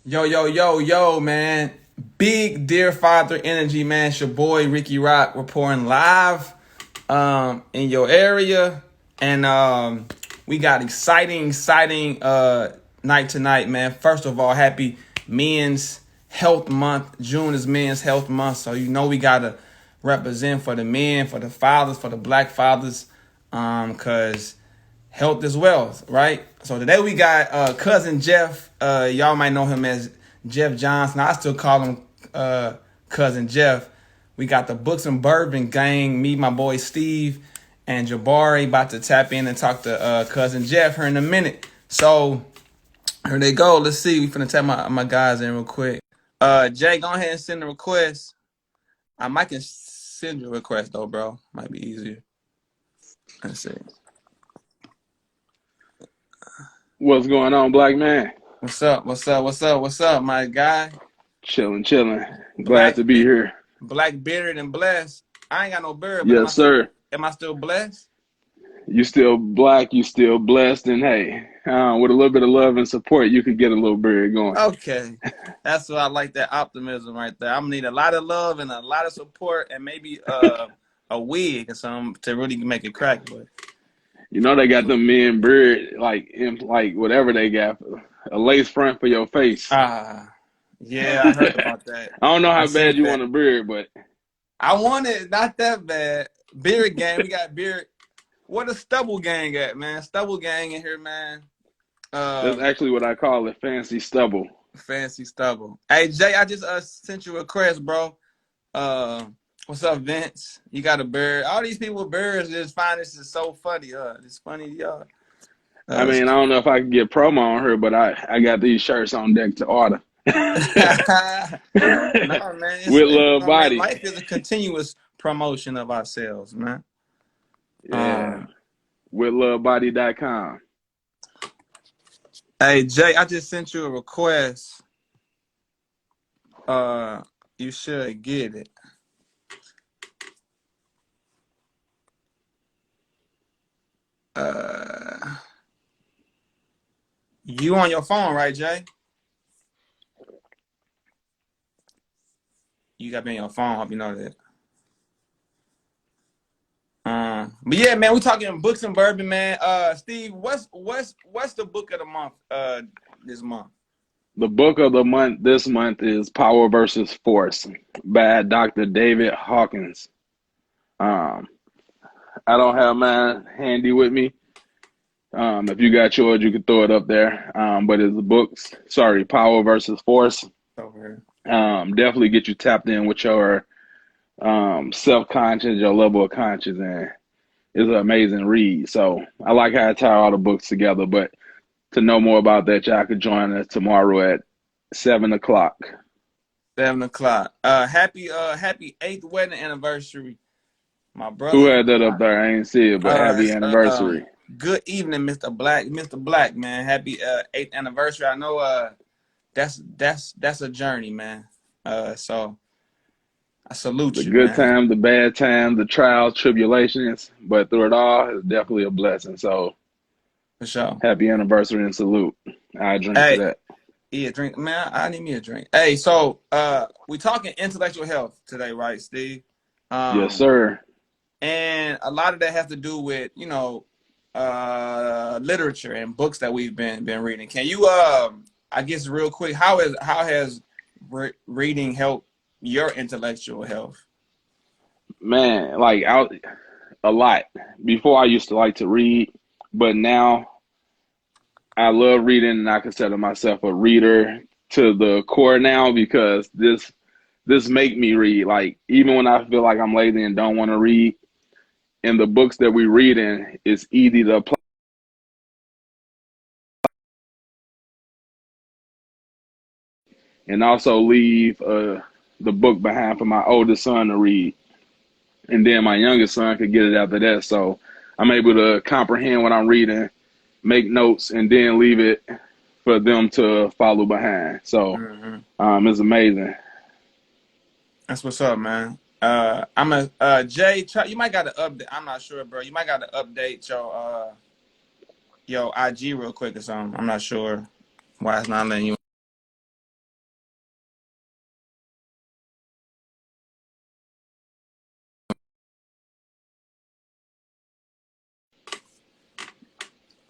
Yo, yo, yo, yo, man. Big Dear Father energy, man. It's your boy Ricky Rock reporting live in your area. And we got exciting night tonight, man. First of all, happy Men's Health Month. June is Men's Health Month. So you know we gotta represent for the men, for the fathers, for the black fathers. Cause health is wealth, right? So today we got cousin Jeff. Y'all might know him as Jeff Johnson. I still call him cousin Jeff. We got the Books and Bourbon gang. Me, my boy Steve, and Jabari about to tap in and talk to cousin Jeff here in a minute. So here they go. Let's see. We finna tap my guys in real quick. Jay, go ahead and send the request. I might can send you a request though, bro. Might be easier. Let's see. What's going on, black man? What's up? What's up, my guy? Chilling. Glad Black, to be here. black bearded and blessed. I ain't got no beard, but Yes, sir. am I still blessed? You still black, you still blessed, and hey, with a little bit of love and support, you could get a little beard going. Okay, that's what I like. That optimism right there. I'm gonna need a lot of love and a lot of support, and maybe a wig or something to really make it crack. But You know they got them men beard like whatever they got, a lace front for your face. yeah, I heard about that. I don't know I how bad seen you that. want a beard, but I want it not that bad. Beard gang, we got beard. Where the stubble gang at, man? Stubble gang in here, man. that's actually what I call it, fancy stubble. Fancy stubble. Hey Jay, I just sent you a request, bro. What's up, Vince? You got a bird. All these people with birds just find this is so funny. It's funny to y'all. I mean, I don't know if I can get promo on her, but I got these shirts on deck to order. No, man. With love, Man, body. life is a continuous promotion of ourselves, man. Yeah. Withlovebody.com. Hey Jay, I just sent you a request. You should get it. You on your phone, right, Jay? You got to be on your phone. Hope you know that. But yeah, man, we talking books and bourbon, man. Steve, what's the book of the month? This month. The book of the month this month is Power versus Force by Dr. David Hawkins. I don't have mine handy with me. If you got yours, you can throw it up there. But it's the books. Sorry, Power versus Force. Over Definitely get you tapped in with your self-conscious, your level of conscious, and it's an amazing read. So I like how I tie all the books together. But to know more about that, y'all could join us tomorrow at 7 o'clock. 7 o'clock. Happy 8th wedding anniversary, my Who brother. had that up there? I ain't see it, but happy It's, anniversary. good evening, Mr. Black, man. Happy 8th anniversary. I know that's a journey, man. So I salute The you, good man. time, the bad time, the trials, tribulations, but through it all, it's definitely a blessing. So For sure. happy anniversary and salute. I drink to Hey, that. yeah, drink, man. I need me a drink. Hey, so we talking intellectual health today, right, Steve? Yes, Um, sir. and a lot of that has to do with literature and books that we've been reading. Can you I guess real quick, how has reading helped your intellectual health? Man, like out a lot. Before I used to like to read, but now I love reading and I consider myself a reader to the core now because this make me read. Like even when I feel like I'm lazy and don't want to read, in the books that we read in, it's easy to apply and also leave the book behind for my oldest son to read. And then my youngest son could get it after that. So I'm able to comprehend what I'm reading, make notes, and then leave it for them to follow behind. So Hmm. it's amazing. That's what's up, man. I'm a Jay. You might got to update. I'm not sure, bro. You might got to update your IG real quick or something. I'm not sure why it's not letting you.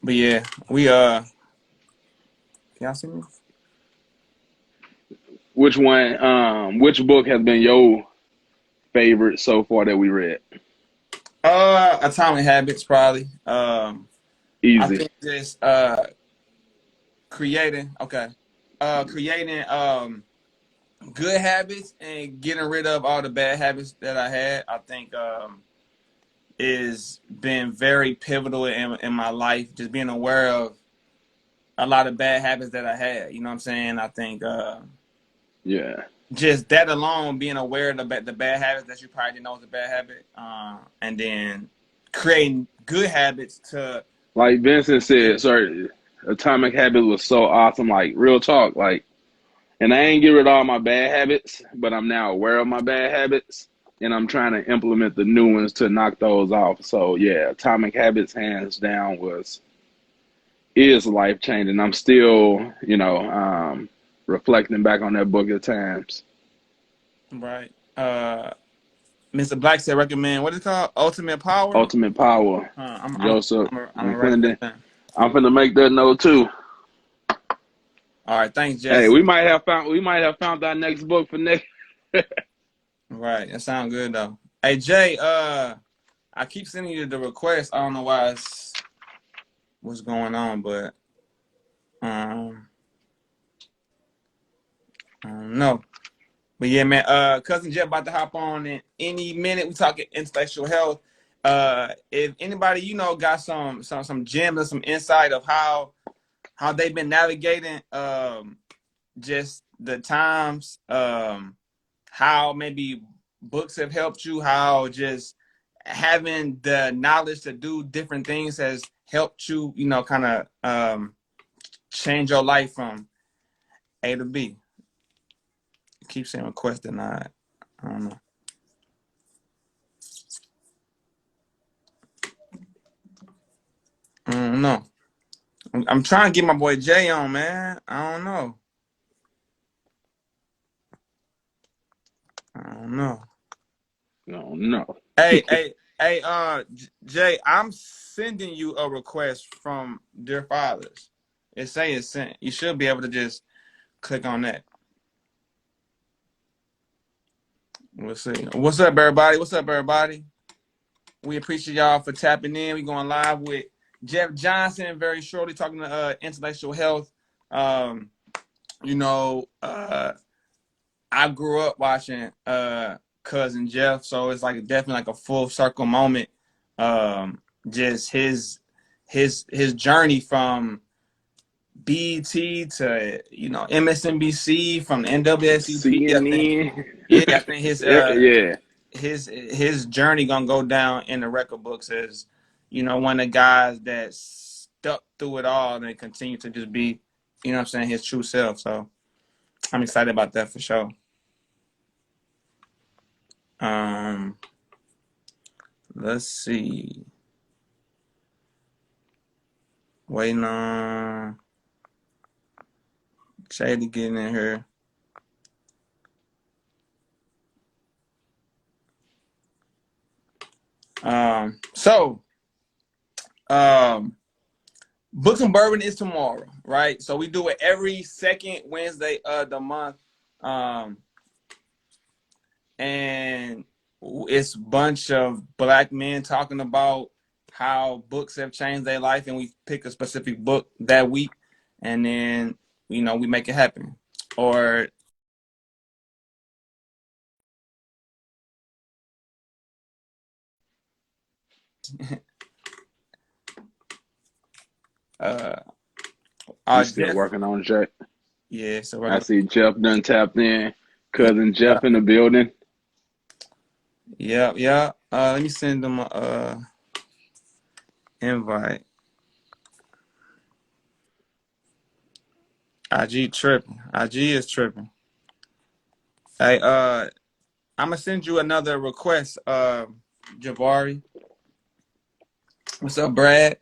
But yeah, we y'all see me? Which one? Which book has been your favorite so far that we read? Atomic Habits probably. I Easy. think just creating okay. Creating good habits and getting rid of all the bad habits that I had, I think is been very pivotal in my life. Just being aware of a lot of bad habits that I had. You know what I'm saying? I think Yeah. just that alone, being aware of the bad habits that you probably didn't know was a bad habit, and then creating good habits to Like Vincent said, finish. sorry, Atomic Habit was so awesome. Like real talk. Like, and I ain't get rid of all my bad habits, but I'm now aware of my bad habits, and I'm trying to implement the new ones to knock those off. So yeah, Atomic Habits, hands down, was is life changing. I'm still, reflecting back on that book at times. Right. Mr. Black said recommend what is it called? Ultimate Power. Ultimate Power, I'm Joseph I'm gonna write McClendon. that down. I'm finna make that note too. All right, thanks, Hey, Jesse. we might have found our next book for next. Right, that sounds good though. Hey Jay, I keep sending you the request. I don't know what's going on, but um, I don't know. But yeah, man, cousin Jeff about to hop on in any minute. We talking intellectual health. If anybody got some gems or some insight of how they've been navigating just the times, how maybe books have helped you, how just having the knowledge to do different things has helped you, kind of change your life from A to B. Keep saying request denied. I don't know. I don't know. I'm trying to get my boy Jay on, man. I don't know. I don't know. No, no. Hey, Jay, I'm sending you a request from Dear Fathers. It say it's sent. You should be able to just click on that. We'll see. What's up, everybody? What's up, everybody? We appreciate y'all for tapping in. We going live with Jeff Johnson very shortly, talking to intellectual health. Um, you know, I grew up watching Cousin Jeff, so it's like definitely like a full circle moment. Just his journey from BET to MSNBC, from the NAACP. I think CNN. yeah, I think his Yeah. his journey gonna go down in the record books as one of the guys that stuck through it all and continue to just be what I'm saying, his true self. So I'm excited about that for sure. Um, let's see. Waiting on Shay to get in here. So Books and Bourbon is tomorrow, right? So we do it every second Wednesday of the month. Um, and it's a bunch of black men talking about how books have changed their life, and we pick a specific book that week, and then we make it happen. Or uh, You still Jeff, working on Jack? yeah. So we're I gonna, see Jeff done tapped in. Cousin yeah, Jeff in the building. yeah, yeah. Let me send them a invite. IG tripping. IG is tripping. Hey, I'm gonna send you another request, Jabari. What's up, Brad?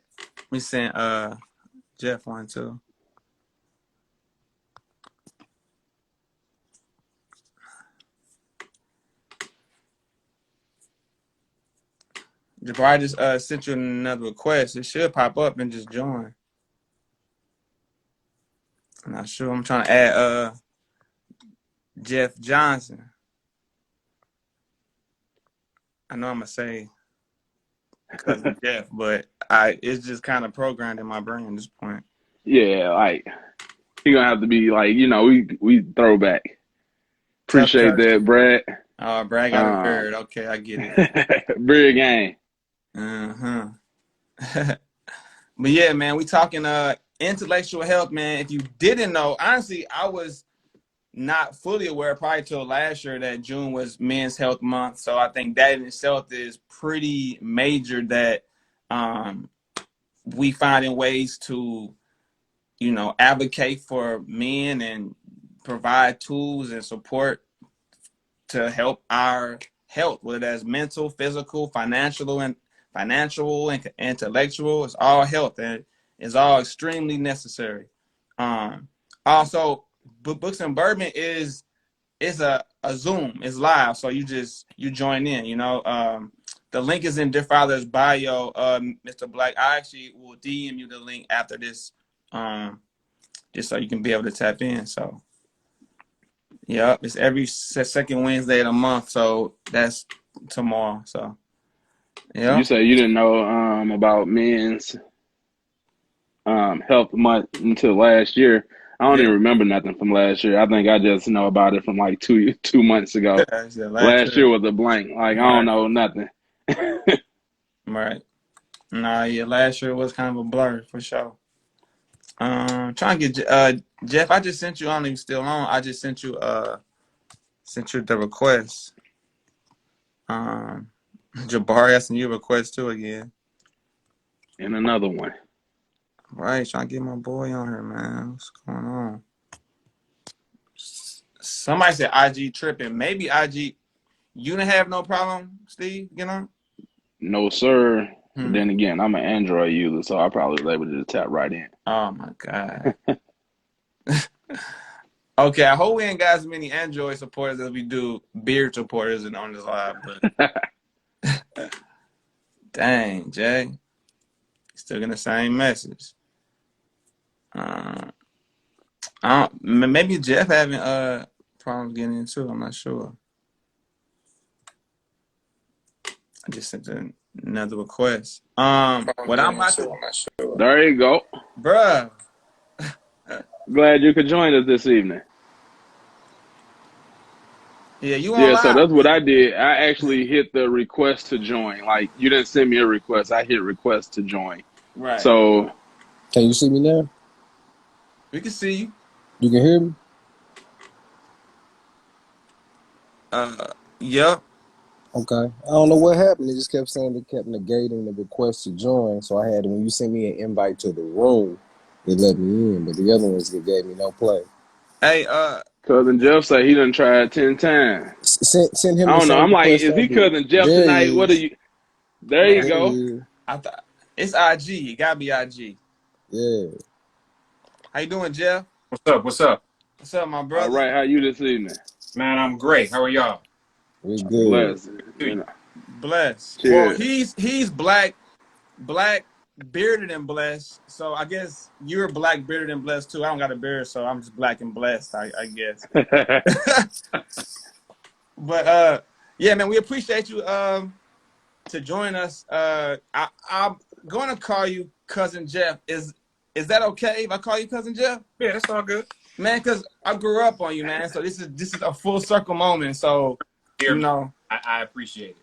We sent Jeff one too. Jabari just sent you another request. It should pop up and just join. I'm not sure. I'm trying to add Jeff Johnson. I know I'm gonna say cousin Jeff, but it's just kind of programmed in my brain at this point. Yeah, like he gonna have to be like, we throwback. Tough Appreciate cousin. that, Brad. Oh, Brad got a bird. Okay, I get it. Big game. Uh-huh. But yeah, man, we talking intellectual health, man. If you didn't know, honestly, I was not fully aware probably till last year that June was Men's Health Month. So I think that in itself is pretty major that we finding ways to, advocate for men and provide tools and support to help our health, whether that's mental, physical, financial, and intellectual. It's all health, and it's all extremely necessary. Also, Books and Bourbon is a Zoom. It's live, so you join in. The link is in Dear Father's bio, Mr. Black. I actually will DM you the link after this, just so you can be able to tap in. So, yeah, it's every second Wednesday of the month, so that's tomorrow. So, yeah. You say you didn't know about Men's Health Month until last year. I don't even remember nothing from last year. I think I just know about it from like two months ago. Last year was a blank. Like, I don't know nothing. Right. Nah, yeah, last year was kind of a blur for sure. Trying to get Jeff. I just sent you. I don't even still on. I just sent you the request. Jabari asking you a request too again. And another one. Right, trying to get my boy on here, man. What's going on? Somebody said IG tripping. Maybe IG. You didn't have no problem, Steve? No, sir. But then again, I'm an Android user, so I probably was able to just tap right in. Oh my God. Okay, I hope we ain't got as many Android supporters as we do beard supporters and on this live, but dang, Jay. Still getting the same message. Maybe Jeff having problems getting in too. I'm not sure. I just sent another request. What I'm about to, there you go, bruh. Glad you could join us this evening. Yeah, you on Yeah, live. so that's what I did. I actually hit the request to join. Like, you didn't send me a request. I hit request to join. Right. So, can you see me now? We can see you. You can hear me? Yep. Okay. I don't know what happened. It just kept saying it kept negating the request to join. So I had, when you sent me an invite to the room, it let me in. But the other ones, it gave me no play. Hey, Cousin Jeff said he done tried 10 times. Send him I the don't know. same I'm like, request is I he did. Cousin Jeff There tonight? What are you? There you go. I thought it's IG. It gotta be IG. Yeah. How you doing, Jeff? What's up? What's up? What's up, my brother? All right, how you this evening? Man, I'm great. How are y'all? We good. Blessed. Blessed. Cheers. Well, he's black, bearded and blessed. So I guess you're black, bearded and blessed too. I don't got a beard, so I'm just black and blessed, I guess. But yeah, man, we appreciate you to join us. I'm gonna call you Cousin Jeff. Is that okay if I call you Cousin Jeff? Yeah, that's all good. Man, because I grew up on you, man. So this is a full circle moment. So I appreciate it.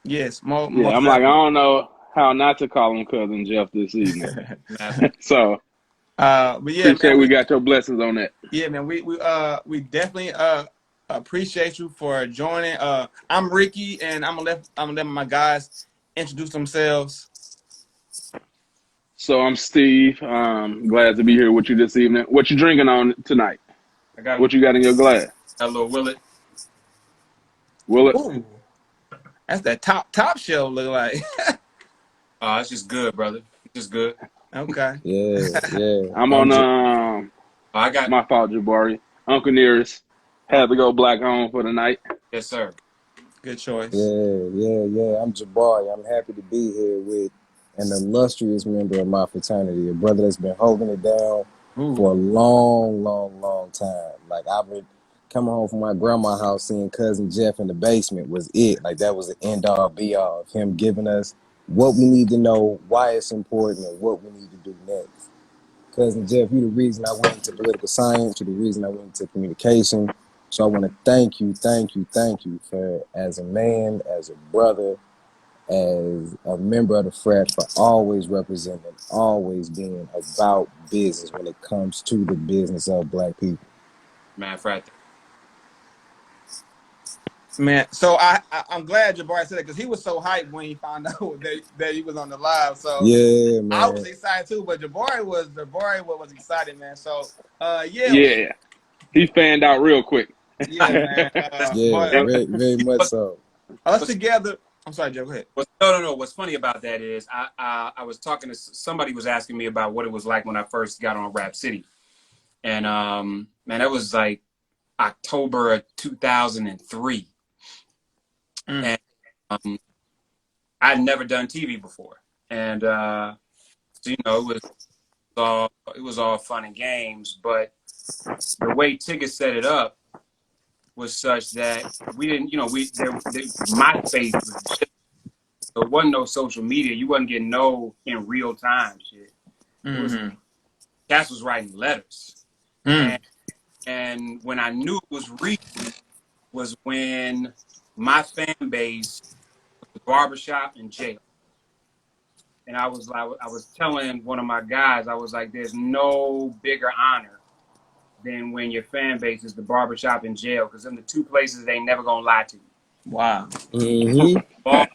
Yes, yeah, I'm like, I don't know how not to call him Cousin Jeff this evening. So, but yeah, appreciate man, we got your blessings on that. Yeah, man, we definitely appreciate you for joining. I'm Ricky, and I'm gonna let my guys introduce themselves. So I'm Steve. Glad to be here with you this evening. What you drinking on tonight? What you got in your glass? A little Willet. Willet? Ooh, that's that top shelf look like. It's just good, brother. It's just good. Okay. Yeah. I'm on I got my fault, Jabari. Uncle Nearest had to go black home for the night. Yes, sir. Good choice. Yeah. I'm Jabari. I'm happy to be here with an illustrious member of my fraternity, a brother that's been holding it down Ooh. for a long time. Like I've been coming home from my grandma's house, seeing cousin Jeff in the basement was it. Like that was the end all be all of him giving us what we need to know, why it's important, and what we need to do next. Cousin Jeff, you're the reason I went into political science. You're the reason I went into communication. So I want to thank you for, as a man, as a brother, as a member of the frat, for always representing, always being about business when it comes to the business of black people. Man, Frat. Man, so I'm glad Jabari said that because he was so hyped when he found out that he was on the live. So Yeah, I was man. excited too, but Jabari was excited, man. So yeah, Yeah, he fanned out real quick. yeah, man. Listen, Yeah, But and very much what's, so. us what's, together. I'm sorry, Joe. Go ahead. no. What's funny about that is I was talking to somebody was asking me about what it was like when I first got on Rap City, and man, that was like October of 2003, Mm, and I'd never done TV before, and so it was all fun and games, but the way Tigger set it up was such that we didn't, MySpace was just, there wasn't no social media. You wasn't getting no in real time shit. It was mm-hmm. Cass was writing letters, and Mm. when I knew it was real was when my fan base was barbershop and jail, and I was telling one of my guys, I was like, "There's no bigger honor than when your fan base is the barbershop and jail, because in the two places they never gonna lie to you. Wow. Mm-hmm. All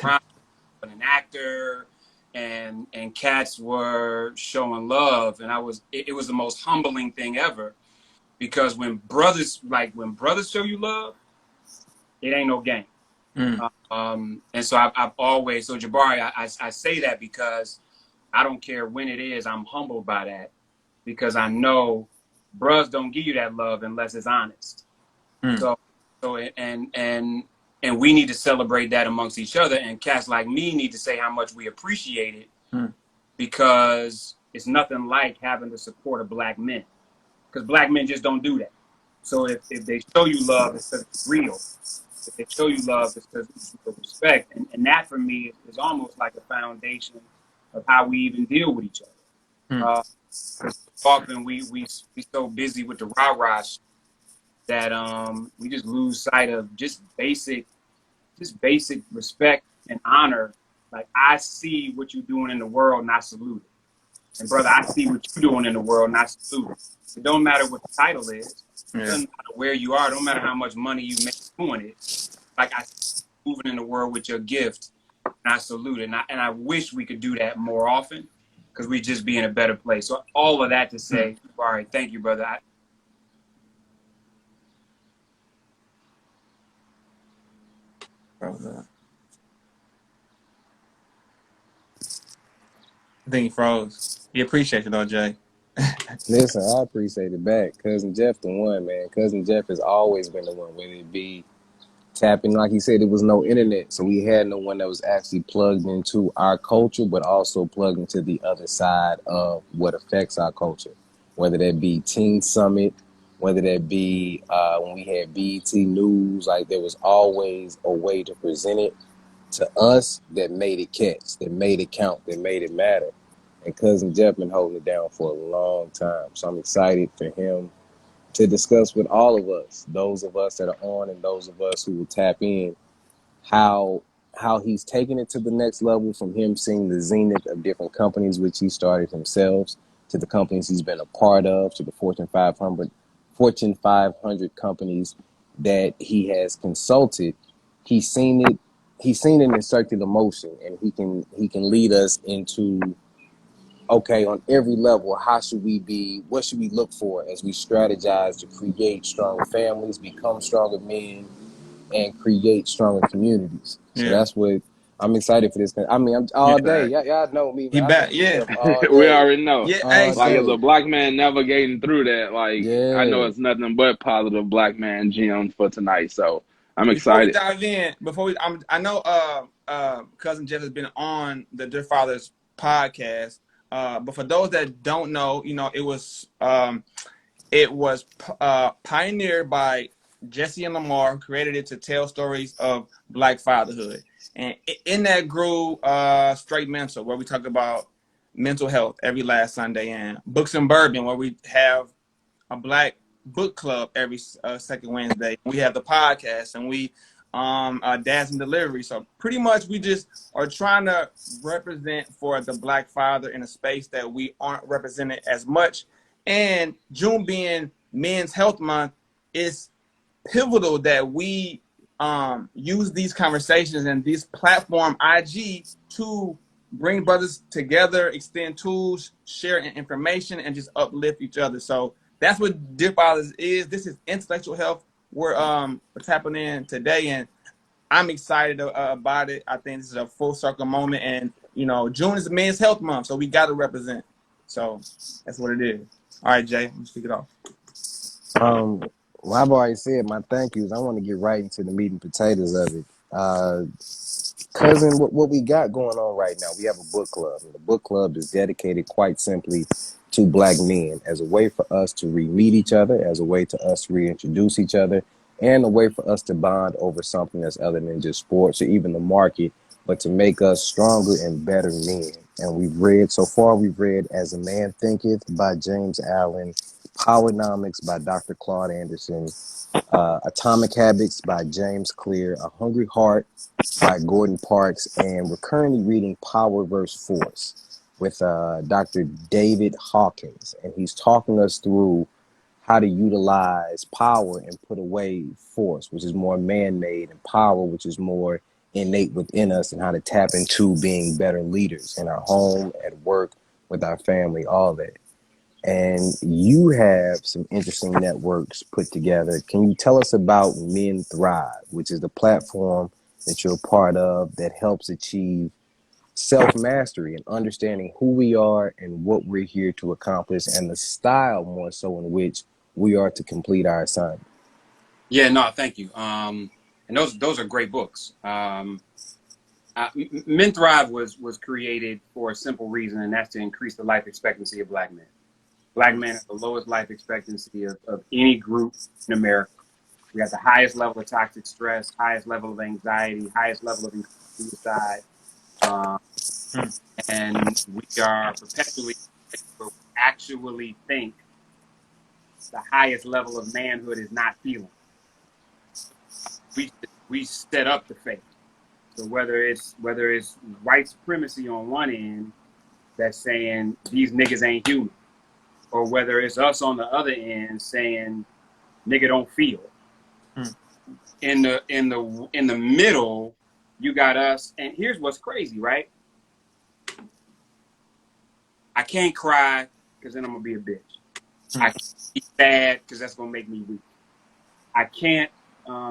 around an actor, and cats were showing love, and it was the most humbling thing ever, because when brothers show you love, it ain't no game. Mm, And so I've always, so Jabari, I say that because I don't care when it is, I'm humbled by that, because I know bros don't give you that love unless it's honest. mm, So and we need to celebrate that amongst each other, and cats like me need to say how much we appreciate it, mm, because it's nothing like having the support of black men, because black men just don't do that. So if they show you love, it's because it's real. If they show you love, it's because it's with respect, and that for me is almost like a foundation of how we even deal with each mm. other. Because often we so busy with the rah rah that we just lose sight of just basic respect and honor. Like, I see what you're doing in the world, and I salute it. And brother, I see what you're doing in the world, and I salute it. It don't matter what the title is. It Yeah. doesn't matter where you are. It don't matter how much money you make doing it. Like, I see you moving in the world with your gift, and I salute it. And I wish we could do that more often, because we'd just be in a better place. So all of that to Mm. say, all right, thank you, brother. I think he froze. He appreciates it though, Jay. Listen, I appreciate it back. Cousin Jeff the one, man. Cousin Jeff has always been the one, whether it be tapping, like he said, it was no internet, so we had no one that was actually plugged into our culture, but also plugged into the other side of what affects our culture, whether that be Teen Summit, whether that be when we had BET News. Like, there was always a way to present it to us that made it catch, that made it count, that made it matter. And Cousin Jeff been holding it down for a long time, so I'm excited for him to discuss with all of us, those of us that are on and those of us who will tap in, how he's taken it to the next level, from him seeing the zenith of different companies which he started himself, to the companies he's been a part of, to the Fortune 500 companies that he has consulted. He's seen it. He's seen it in circular motion, and he can lead us into, okay, on every level, how should we be, what should we look for as we strategize to create stronger families, become stronger men, and create stronger communities. So Yeah. that's what I'm excited for this. I mean, I'm Yeah. all day. Y'all know me, He man. I back. listen to Yeah. Jeff all We day. already know. Yeah. Hey, All Like, as so a day. black man navigating through that, like, I know Yeah. it's nothing but positive black man gems for tonight. So I'm Before we excited. dive in, I know cousin Jeff has been on the Dear Fathers podcast, but for those that don't know, it was pioneered by Jesse and Lamar, who created it to tell stories of Black fatherhood, and in that grew Straight Mental, where we talk about mental health every last Sunday, and Books and Bourbon, where we have a Black book club every second Wednesday. We have the podcast, and we Dads and Delivery. So pretty much we just are trying to represent for the Black father in a space that we aren't represented as much. And June being Men's Health Month, it's pivotal that we use these conversations and this platform IG to bring brothers together, extend tools, share information, and just uplift each other. So that's what Dear Fathers is. This is intellectual health. We're tapping in today, and I'm excited about it. I think this is a full circle moment, and June is Men's Health Month, so we got to represent. So that's what it is. All right, Jay, let's kick it off. Well, I've already said my thank yous. I want to get right into the meat and potatoes of it. Cousin, what we got going on right now, we have a book club. And the book club is dedicated quite simply to Black men as a way for us to re-meet each other, as a way to us to reintroduce each other, and a way for us to bond over something that's other than just sports or even the market, but to make us stronger and better men. And we've read As a Man Thinketh by James Allen, Powernomics by Dr. Claude Anderson, Atomic Habits by James Clear, A Hungry Heart by Gordon Parks, and we're currently reading Power vs. Force with Dr. David Hawkins, and he's talking us through how to utilize power and put away force, which is more man-made, and power, which is more innate within us, and how to tap into being better leaders in our home, at work, with our family, all that. And you have some interesting networks put together. Can you tell us about Men Thrive, which is the platform that you're a part of that helps achieve self-mastery and understanding who we are and what we're here to accomplish, and the style more so in which we are to complete our assignment? Yeah, no, thank you. And those are great books. Men Thrive was created for a simple reason, and that's to increase the life expectancy of Black men. Black men have the lowest life expectancy of any group in America. We have the highest level of toxic stress, highest level of anxiety, highest level of suicide. And we are perpetually where we actually think the highest level of manhood is not feeling. We set up the fake. So whether it's white supremacy on one end that's saying these niggas ain't human, or whether it's us on the other end saying nigga don't feel. In the middle, you got us, and here's what's crazy, right? I can't cry because then I'm gonna be a bitch. I can't be sad because that's gonna make me weak. I can't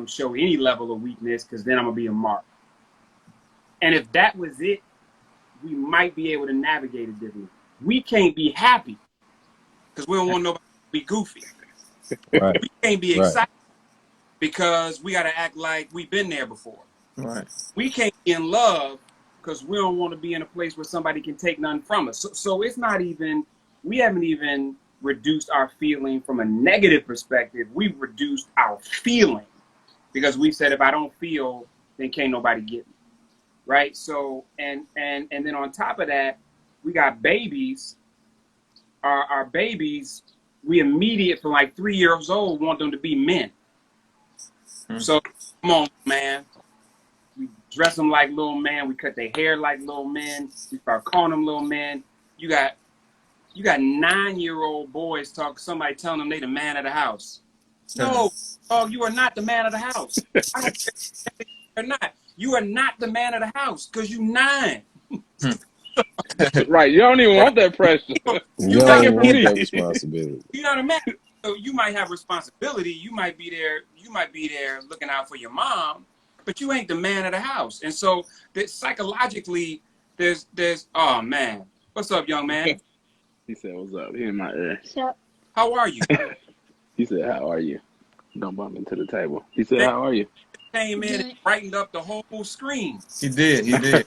show any level of weakness because then I'm gonna be a mark. And if that was it, we might be able to navigate it differently. We can't be happy because we don't want nobody to be goofy. Right. We can't be excited because we got to act like we've been there before. Right. We can't be in love because we don't want to be in a place where somebody can take nothing from us. So it's not even, we haven't even reduced our feeling from a negative perspective. We've reduced our feeling because we said, if I don't feel, then can't nobody get me. Right. So, and then on top of that, we got babies. Our babies, we immediate from like 3 years old want them to be men. So come on, man. We dress them like little men. We cut their hair like little men. We start calling them little men. You got 9-year-old boys somebody telling them they the man of the house. No, you are not the man of the house. I don't care or not. You are not the man of the house because you 9. Right. You don't even want that pressure. You Take don't it from want that me. responsibility. You're not a man. So you might have responsibility. You might be there looking out for your mom, but you ain't the man of the house. And so that psychologically, there's oh man. What's up, young man? He said, "What's up?" He in my ear. How are you? He said, "How are you?" Don't bump into the table. He said, "How are you?" came in and brightened up the whole screen. He did. He did.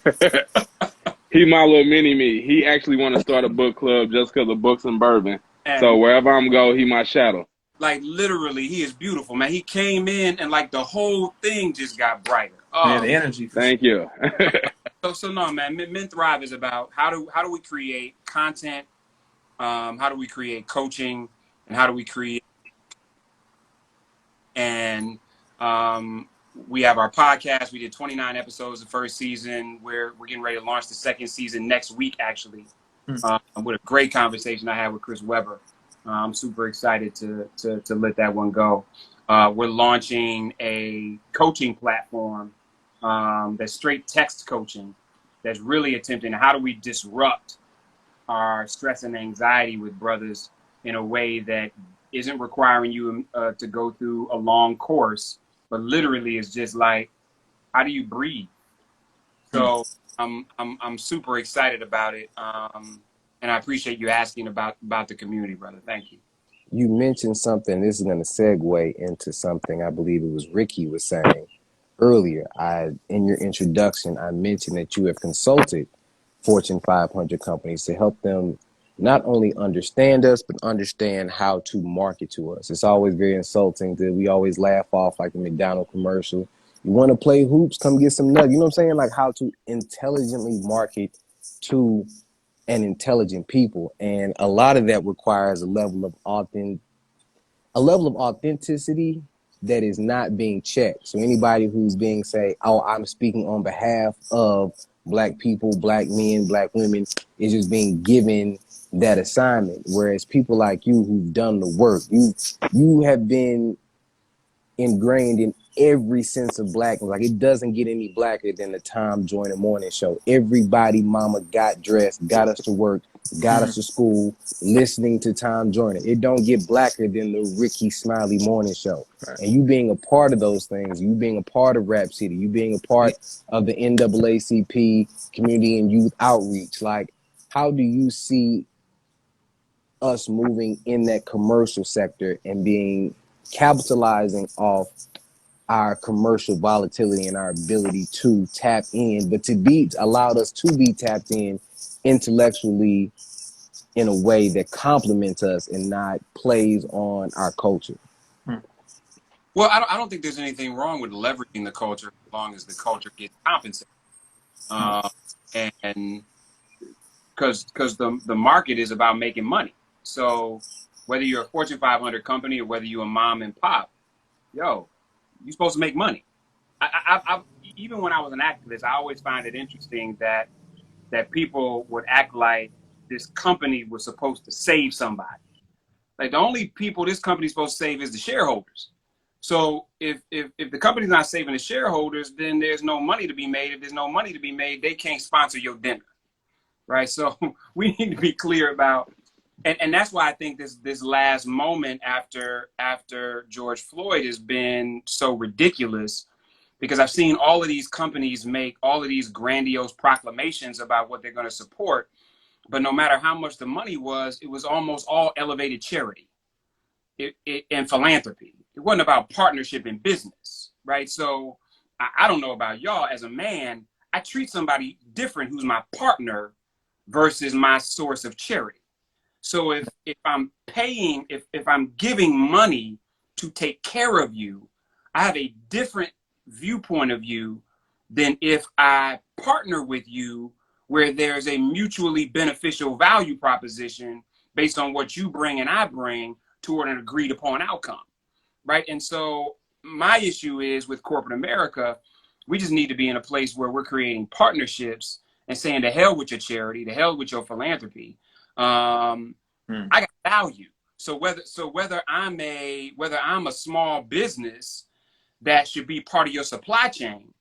He my little mini me. He actually want to start a book club just because of books and bourbon. So And wherever I'm go, he my shadow. like literally, he is beautiful, man. He came in and like the whole thing just got brighter. Yeah, Oh, the energy for sure. Thank you. so no, man. Men Thrive is about how do we create content, how do we create coaching, and how do we create and we have our podcast. We did 29 episodes the first season. We're getting ready to launch the second season next week, actually, with a great conversation I had with Chris Webber. I'm super excited to let that one go. We're launching a coaching platform that's straight text coaching that's really attempting how do we disrupt our stress and anxiety with brothers in a way that isn't requiring you to go through a long course, but literally is just like, how do you breathe? So I'm super excited about it, and I appreciate you asking about the community, brother. Thank you. You mentioned something. This is going to segue into something I believe it was Ricky was saying earlier. In your introduction, I mentioned that you have consulted Fortune 500 companies to help them not only understand us, but understand how to market to us. It's always very insulting that we always laugh off like the McDonald's commercial. You want to play hoops? Come get some nuggets. You know what I'm saying? Like how to intelligently market to an intelligent people. And a lot of that requires a level of authenticity that is not being checked. So anybody who's being say, oh, I'm speaking on behalf of Black people, Black men, Black women, is just being given that assignment. Whereas people like you who've done the work, you have been ingrained in every sense of blackness. Like it doesn't get any blacker than the Tom Joyner morning show. Everybody mama got dressed, got us to work, got us to school, listening to Tom Joyner. It don't get blacker than the Ricky Smiley morning show. Right. And you being a part of those things, you being a part of Rap City, you being a part of the NAACP community and youth outreach, like how do you see us moving in that commercial sector and capitalizing off our commercial volatility and our ability to tap in, but to be allowed us to be tapped in intellectually in a way that complements us and not plays on our culture? Well, I don't think there's anything wrong with leveraging the culture as long as the culture gets compensated. And because the market is about making money. So whether you're a Fortune 500 company or whether you're a mom and pop, you're supposed to make money. I even when I was an activist, I always find it interesting that people would act like this company was supposed to save somebody. Like the only people this company's supposed to save is the shareholders. So if the company's not saving the shareholders, then there's no money to be made. If there's no money to be made, they can't sponsor your dinner, right? So we need to be clear about, and that's why I think this last moment after George Floyd has been so ridiculous, because I've seen all of these companies make all of these grandiose proclamations about what they're going to support, but no matter how much the money was, it was almost all elevated charity and philanthropy. It wasn't about partnership in business, right? So I don't know about y'all. As a man, I treat somebody different who's my partner versus my source of charity. So if I'm paying, if I'm giving money to take care of you, I have a different viewpoint of you than if I partner with you where there's a mutually beneficial value proposition based on what you bring and I bring toward an agreed upon outcome, right? And so my issue is with corporate America, we just need to be in a place where we're creating partnerships and saying to hell with your charity, to hell with your philanthropy. I got value. So whether I'm a small business that should be part of your supply chain,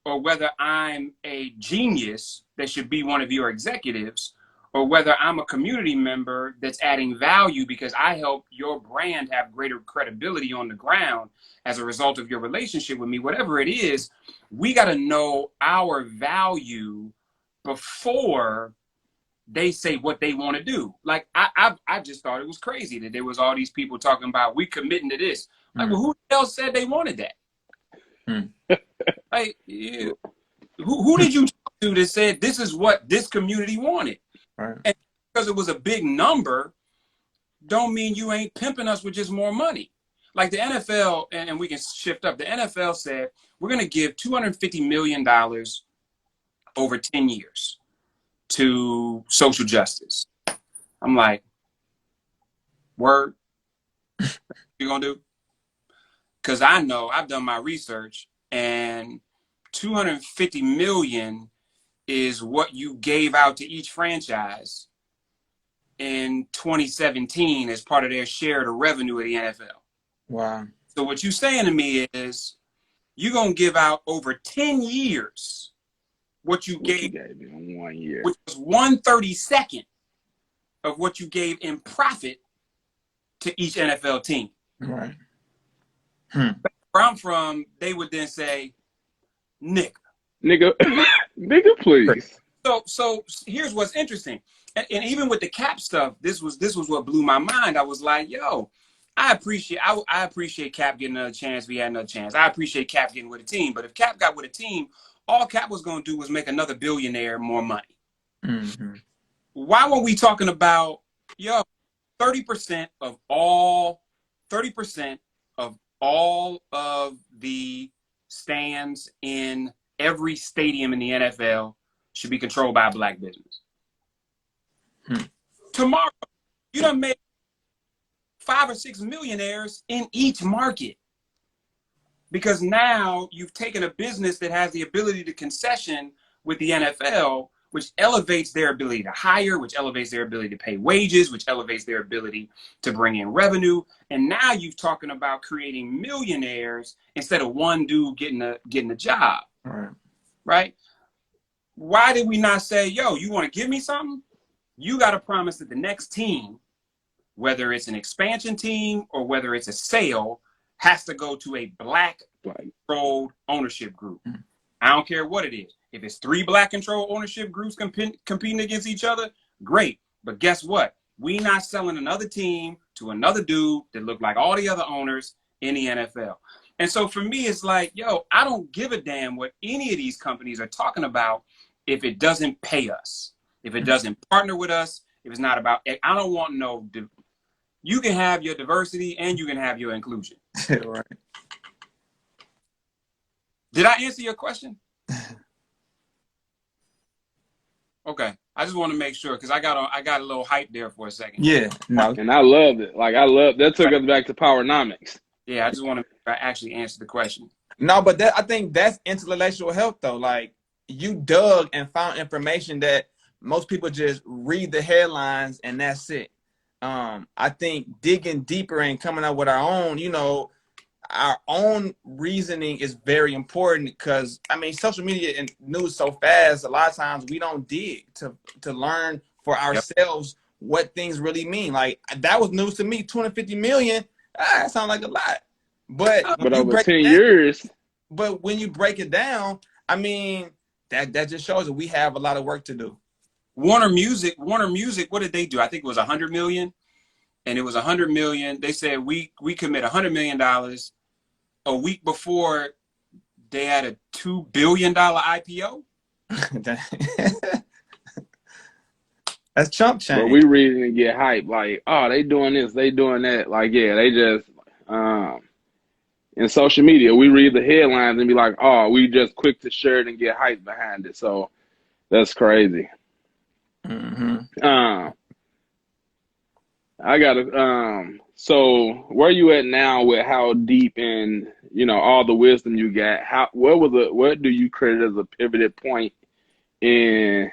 or whether I'm a genius that should be one of your executives, or whether I'm a community member that's adding value because I help your brand have greater credibility on the ground as a result of your relationship with me, whatever it is, we got to know our value before they say what they want to do. Like I just thought it was crazy that there was all these people talking about we committing to this. Like, well, who else said they wanted that? Hmm. Like, who did you talk to that said this is what this community wanted? Right. And because it was a big number, don't mean you ain't pimping us with just more money. Like the NFL, and we can shift up. The NFL said we're going to give $250 million over 10 years to social justice. I'm like, word, you gonna do? Because I know I've done my research, and 250 million is what you gave out to each franchise in 2017 as part of their share of the revenue of the NFL. Wow. So what you're saying to me is you're gonna give out over 10 years what you gave in 1 year, which was 1/32 of what you gave in profit to each NFL team. Right. Where I'm from, they would then say, nigga, nigga, please. So here's what's interesting, and even with the Cap stuff, this was what blew my mind. I was like, yo, I appreciate Cap getting another chance. We had another chance. I appreciate Cap getting with a team, but if Cap got with a team, all Cap was going to do was make another billionaire more money. Mm-hmm. Why were we talking about 30% of all of the stands in every stadium in the NFL should be controlled by a black business? Tomorrow, you done made 5 or 6 millionaires in each market, because now you've taken a business that has the ability to concession with the NFL, which elevates their ability to hire, which elevates their ability to pay wages, which elevates their ability to bring in revenue. And now you're talking about creating millionaires instead of one dude getting a job. Right? Why did we not say, yo, you want to give me something? You got to promise that the next team, whether it's an expansion team or whether it's a sale, has to go to a black-controlled ownership group. I don't care what it is. If it's 3 black-controlled ownership groups competing against each other, great. But guess what? We not selling another team to another dude that look like all the other owners in the NFL. And so for me, it's like, yo, I don't give a damn what any of these companies are talking about if it doesn't pay us, if it doesn't partner with us, if it's not about, I don't want no, you can have your diversity and you can have your inclusion. Right. Did I answer your question? Okay. I just want to make sure, because I got a little hype there for a second. Yeah. No. And I loved it. Like, that took us back to Powernomics. Yeah, I just want to actually answer the question. No, but I think that's intellectual health, though. Like, you dug and found information that most people just read the headlines and that's it. I think digging deeper and coming up with our own, our own reasoning is very important, because social media and news so fast. A lot of times we don't dig to learn for ourselves what things really mean. Like, that was news to me. 250 million. That sounds like a lot. But over 10 years. But when you break it down, that just shows that we have a lot of work to do. Warner Music, what did they do? I think it was 100 million. And it was 100 million. They said we commit $100 million. A week before, they had a $2 billion IPO. That's chump change. But we read it and get hyped, like, oh, they doing this, they doing that. Like, yeah, they just in social media, we read the headlines and be like, oh, we just quick to share it and get hyped behind it. So that's crazy. I gotta so where you at now with how deep in all the wisdom you got? What do you credit as a pivoted point in,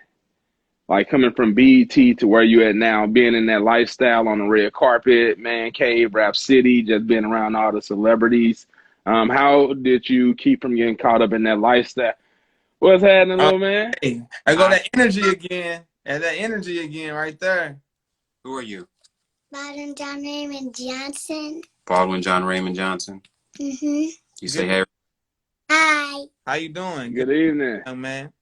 like, coming from BET to where you at now, being in that lifestyle on the red carpet, man cave, Rap City, just being around all the celebrities? How did you keep from getting caught up in that lifestyle? What's happening, little man? Hey, I got that energy again. And that energy again right there. Who are you? Baldwin John Raymond Johnson. Baldwin John Raymond Johnson. Mm-hmm. You say hey. Hi. How you doing? Good evening. Young man.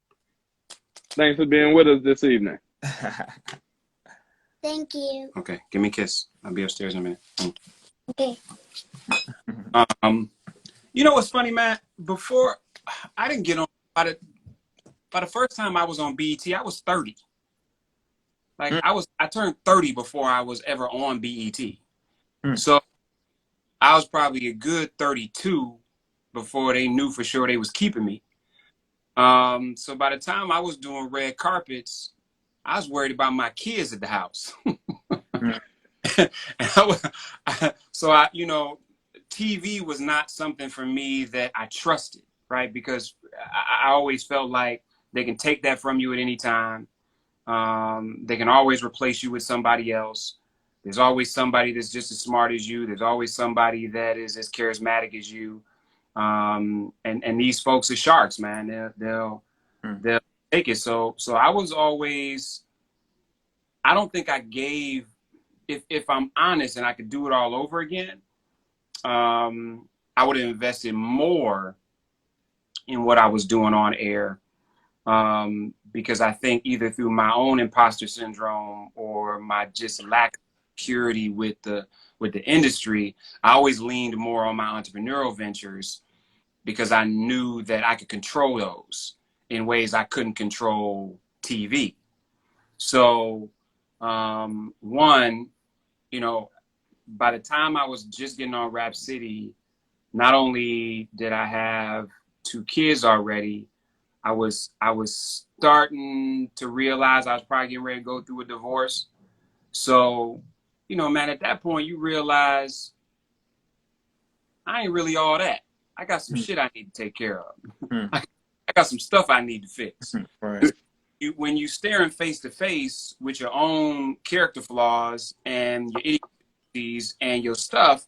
Thanks for being with us this evening. Thank you. Okay, give me a kiss. I'll be upstairs in a minute. Okay. You know what's funny, Matt? Before I didn't get on by the first time I was on BET, I was 30. Like I turned 30 before I was ever on BET. So I was probably a good 32 before they knew for sure they was keeping me. So by the time I was doing red carpets, I was worried about my kids at the house. So you know, TV was not something for me that I trusted, right? Because I always felt like they can take that from you at any time. They can always replace you with somebody else. There's always somebody that's just as smart as you. There's always somebody that is as charismatic as you. And these folks are sharks, man. They'll take it. So I was always, I don't think I gave, if I'm honest and I could do it all over again, I would have invested more in what I was doing on air. Because I think either through my own imposter syndrome or my just lack of purity with the industry, I always leaned more on my entrepreneurial ventures because I knew that I could control those in ways I couldn't control TV. So, one, you know, by the time I was just getting on Rap City, not only did I have 2 kids already, I was starting to realize I was probably getting ready to go through a divorce. So, you know, man, at that point you realize I ain't really all that. I got some shit I need to take care of. I got some stuff I need to fix. Right. When you staring face to face with your own character flaws and your idiocies and your stuff,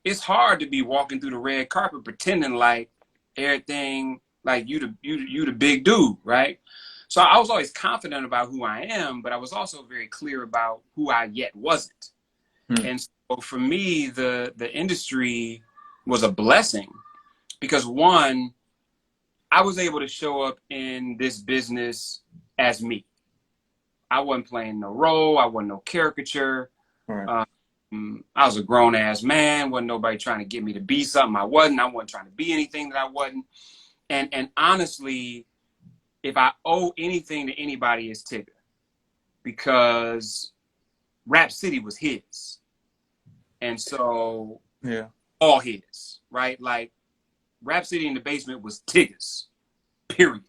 it's hard to be walking through the red carpet pretending like everything, like you the big dude, right? So I was always confident about who I am, but I was also very clear about who I yet wasn't. And so for me, the industry was a blessing because one, I was able to show up in this business as me. I wasn't playing no role. I wasn't no caricature. Right. I was a grown ass man. Wasn't nobody trying to get me to be something I wasn't. I wasn't trying to be anything that I wasn't. And honestly, if I owe anything to anybody, it's Tigger, because Rap City was his, and so all his, right? Like Rap City in the Basement was Tigger's, period.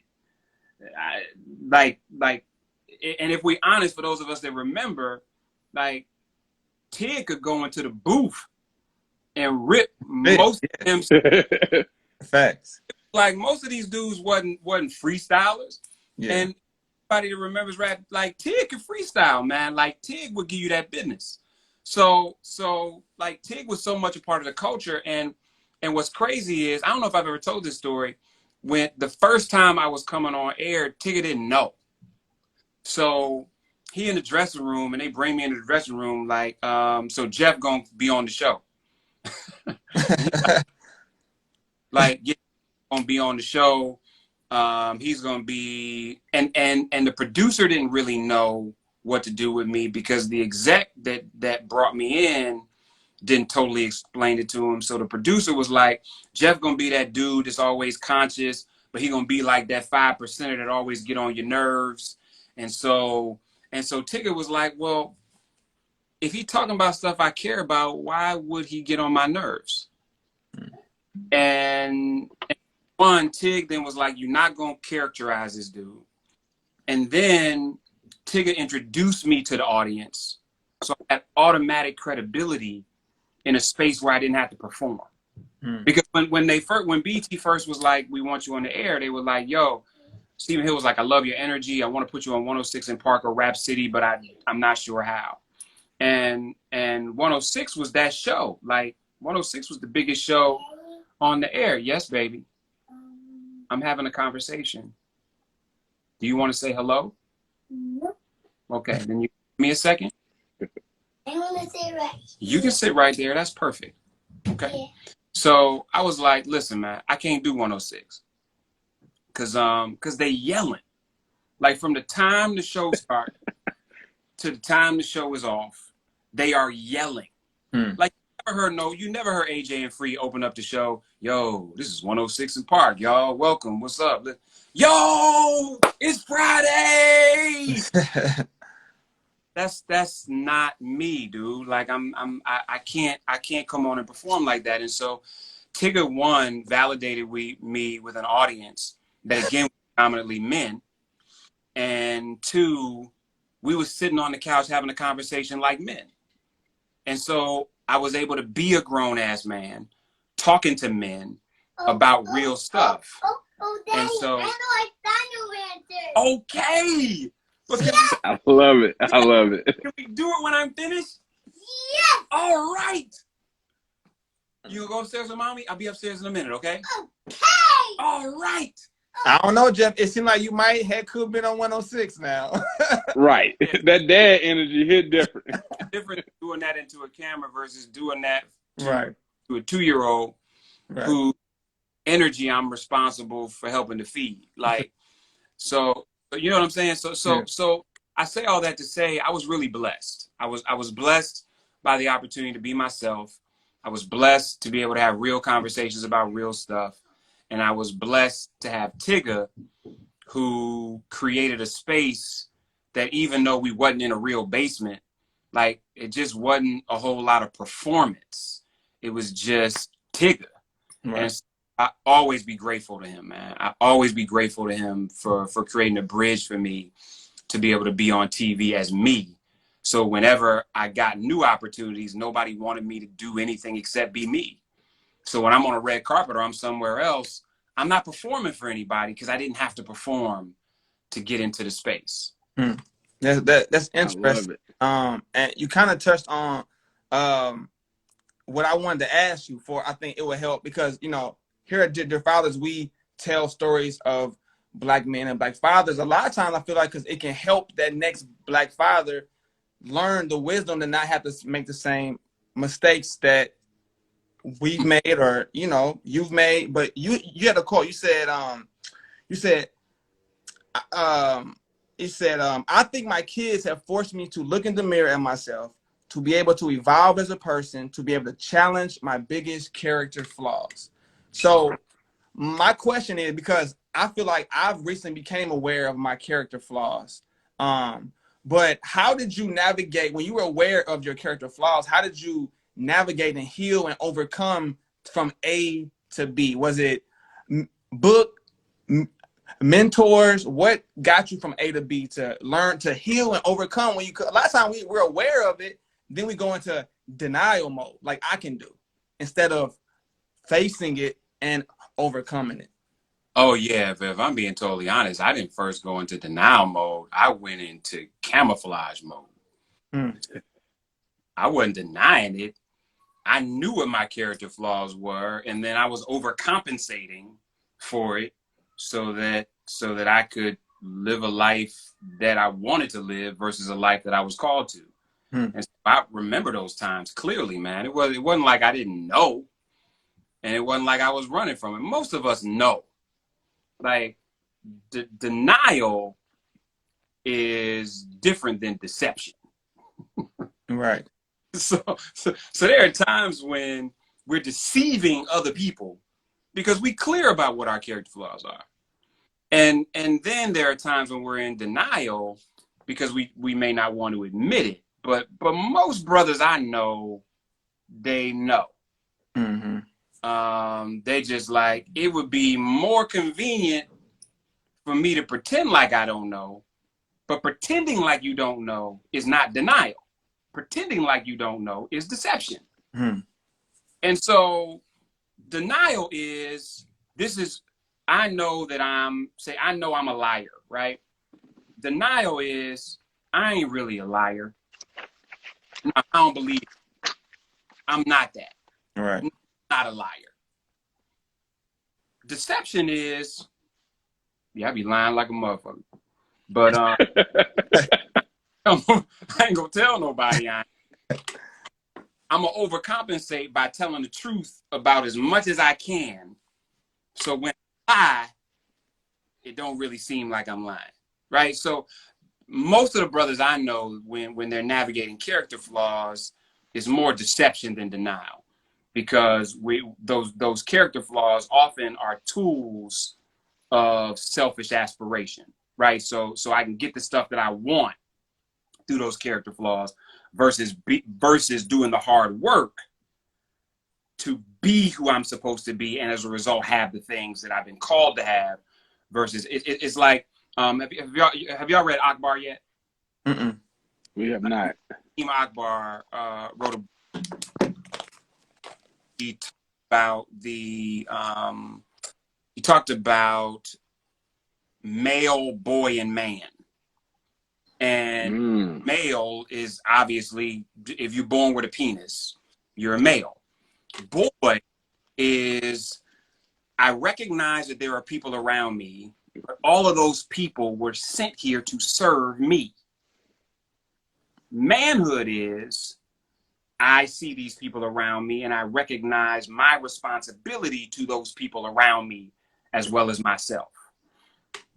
And if we honest, for those of us that remember, like Tig could go into the booth and rip most of them. Facts. Like most of these dudes wasn't freestylers. Yeah. And anybody that remembers rap, like Tig could freestyle, man. Like Tig would give you that business. So like Tig was so much a part of the culture. And what's crazy is, I don't know if I've ever told this story, when the first time I was coming on air, Tigger didn't know. So he in the dressing room and they bring me into the dressing room like, so Jeff gonna be on the show. Like, yeah, gonna be on the show. He's gonna be, and the producer didn't really know what to do with me because the exec that brought me in didn't totally explain it to him. So the producer was like, Jeff gonna be that dude that's always conscious, but he gonna be like that 5% that always get on your nerves. And so Tigger was like, well, if he talking about stuff I care about, why would he get on my nerves? And one, Tig then was like, you're not going to characterize this dude. And then Tigger introduced me to the audience. So I had automatic credibility in a space where I didn't have to perform. Because when BT first was like, we want you on the air, they were like, yo, Stephen Hill was like, I love your energy. I want to put you on 106 in Park or Rap City, but I'm not sure how. And 106 was that show. Like 106 was the biggest show on the air. Yes, baby. I'm having a conversation. Do you want to say hello? No. Okay, then you give me a second. I want to sit right here. You can sit right there. That's perfect. Okay. Yeah. So I was like, listen, man, I can't do 106. Cause they yelling. Like from the time the show starts to the time the show is off, they are yelling. Like You never heard AJ and Free open up the show. Yo, this is 106 in Park, y'all. Welcome. What's up? Yo, it's Friday. That's not me, dude. Like I can't come on and perform like that. And so Tigger, one, validated me with an audience that again was predominantly men. And two, we were sitting on the couch having a conversation like men. And so I was able to be a grown ass man talking to men about real stuff. Daddy, and so, I know I okay. I love it. I love it. Can we do it when I'm finished? Yes. All right. You gonna go upstairs with mommy? I'll be upstairs in a minute, okay? Okay. All right. I don't know, Jeff. It seemed like you could have been on 106 now. Right. That dad energy hit different. Different doing that into a camera versus doing that to a 2-year-old who energy I'm responsible for helping to feed. Like, so you know what I'm saying? So I say all that to say I was really blessed. I was blessed by the opportunity to be myself. I was blessed to be able to have real conversations about real stuff. And I was blessed to have Tigger, who created a space that even though we wasn't in a real basement, like it just wasn't a whole lot of performance. It was just Tigger. Right. And I always be grateful to him, man. I always be grateful to him for creating a bridge for me to be able to be on TV as me. So whenever I got new opportunities, nobody wanted me to do anything except be me. So when I'm on a red carpet or I'm somewhere else, I'm not performing for anybody because I didn't have to perform to get into the space. That's interesting. I love it. And you kind of touched on what I wanted to ask you for. I think it would help because, you know, here at Dear Fathers, we tell stories of Black men and Black fathers. A lot of times I feel like because it can help that next Black father learn the wisdom to not have to make the same mistakes that we've made or, you know, you've made. But you had a quote. You said, I think my kids have forced me to look in the mirror at myself, to be able to evolve as a person, to be able to challenge my biggest character flaws. So my question is, because I feel like I've recently became aware of my character flaws. But how did you navigate when you were aware of your character flaws? How did you navigate and heal and overcome from A to B? Was it book, mentors? What got you from A to B to learn to heal and overcome? When you a lot of times we're aware of it, then we go into denial mode, like I can do, instead of facing it and overcoming it. Oh yeah, if I'm being totally honest, I didn't first go into denial mode. I went into camouflage mode. I wasn't denying it. I knew what my character flaws were, and then I was overcompensating for it so that I could live a life that I wanted to live versus a life that I was called to. And so I remember those times clearly, man. It wasn't like I didn't know, and it wasn't like I was running from it. Most of us know. Like, denial is different than deception. Right. So there are times when we're deceiving other people because we're clear about what our character flaws are. And then there are times when we're in denial because we may not want to admit it. But most brothers I know, they know. They just like, it would be more convenient for me to pretend like I don't know, but pretending like you don't know is not denial. Pretending like you don't know is deception. And so denial is, I know I'm a liar, right? Denial is, I ain't really a liar. No, I don't believe it. I'm not that. Right. I'm not a liar. Deception is, I be lying like a motherfucker. But I ain't gonna tell nobody. I'm gonna overcompensate by telling the truth about as much as I can. So when I lie, it don't really seem like I'm lying, right? So most of the brothers I know, when they're navigating character flaws, is more deception than denial, because those character flaws often are tools of selfish aspiration, right? So I can get the stuff that I want through those character flaws, versus doing the hard work to be who I'm supposed to be, and as a result have the things that I've been called to have. Versus it's like, have y'all read Akbar yet? Mm-mm. We have not. Akbar wrote he talked about male, boy, and man. And male is obviously, if you're born with a penis, you're a male. Boy is, I recognize that there are people around me, but all of those people were sent here to serve me. Manhood is, I see these people around me and I recognize my responsibility to those people around me as well as myself.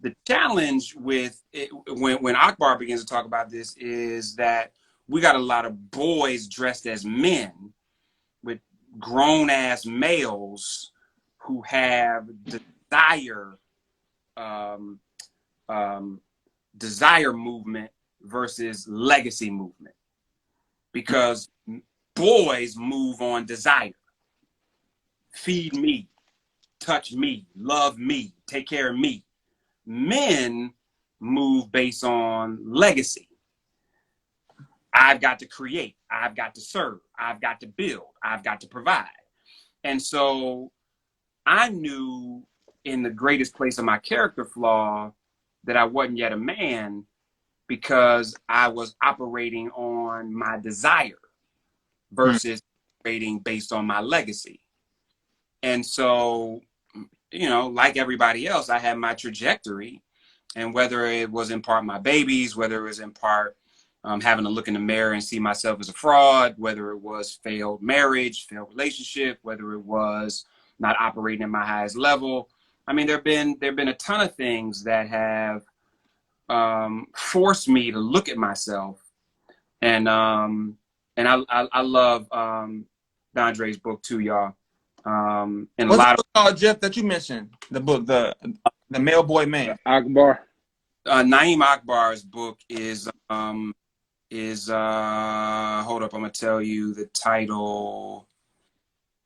The challenge with it, when Akbar begins to talk about this, is that we got a lot of boys dressed as men with grown ass males who have desire movement versus legacy movement, because boys move on desire. Feed me, touch me, love me, take care of me. Men move based on legacy. I've got to create, I've got to serve, I've got to build, I've got to provide. And so I knew in the greatest place of my character flaw that I wasn't yet a man, because I was operating on my desire versus operating based on my legacy. And so, like everybody else, I had my trajectory, and whether it was in part my babies, whether it was in part having to look in the mirror and see myself as a fraud, whether it was failed marriage, failed relationship, whether it was not operating at my highest level. I mean, there've been a ton of things that have forced me to look at myself, and I love D'Andre's book too, y'all. And What's the book called, Jeff, that you mentioned? The book, the Male Boy Man. Akbar. Naeem Akbar's book is hold up, I'm gonna tell you the title.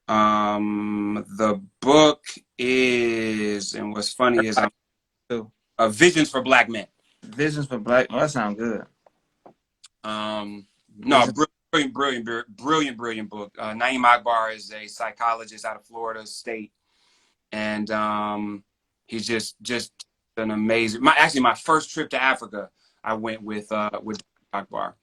The book is, and what's funny is Visions for Black Men. Visions for Black. Oh, that sounds good. No, brilliant book. Naeem Akbar is a psychologist out of Florida State, and he's just an amazing. My first trip to Africa, I went with Akbar.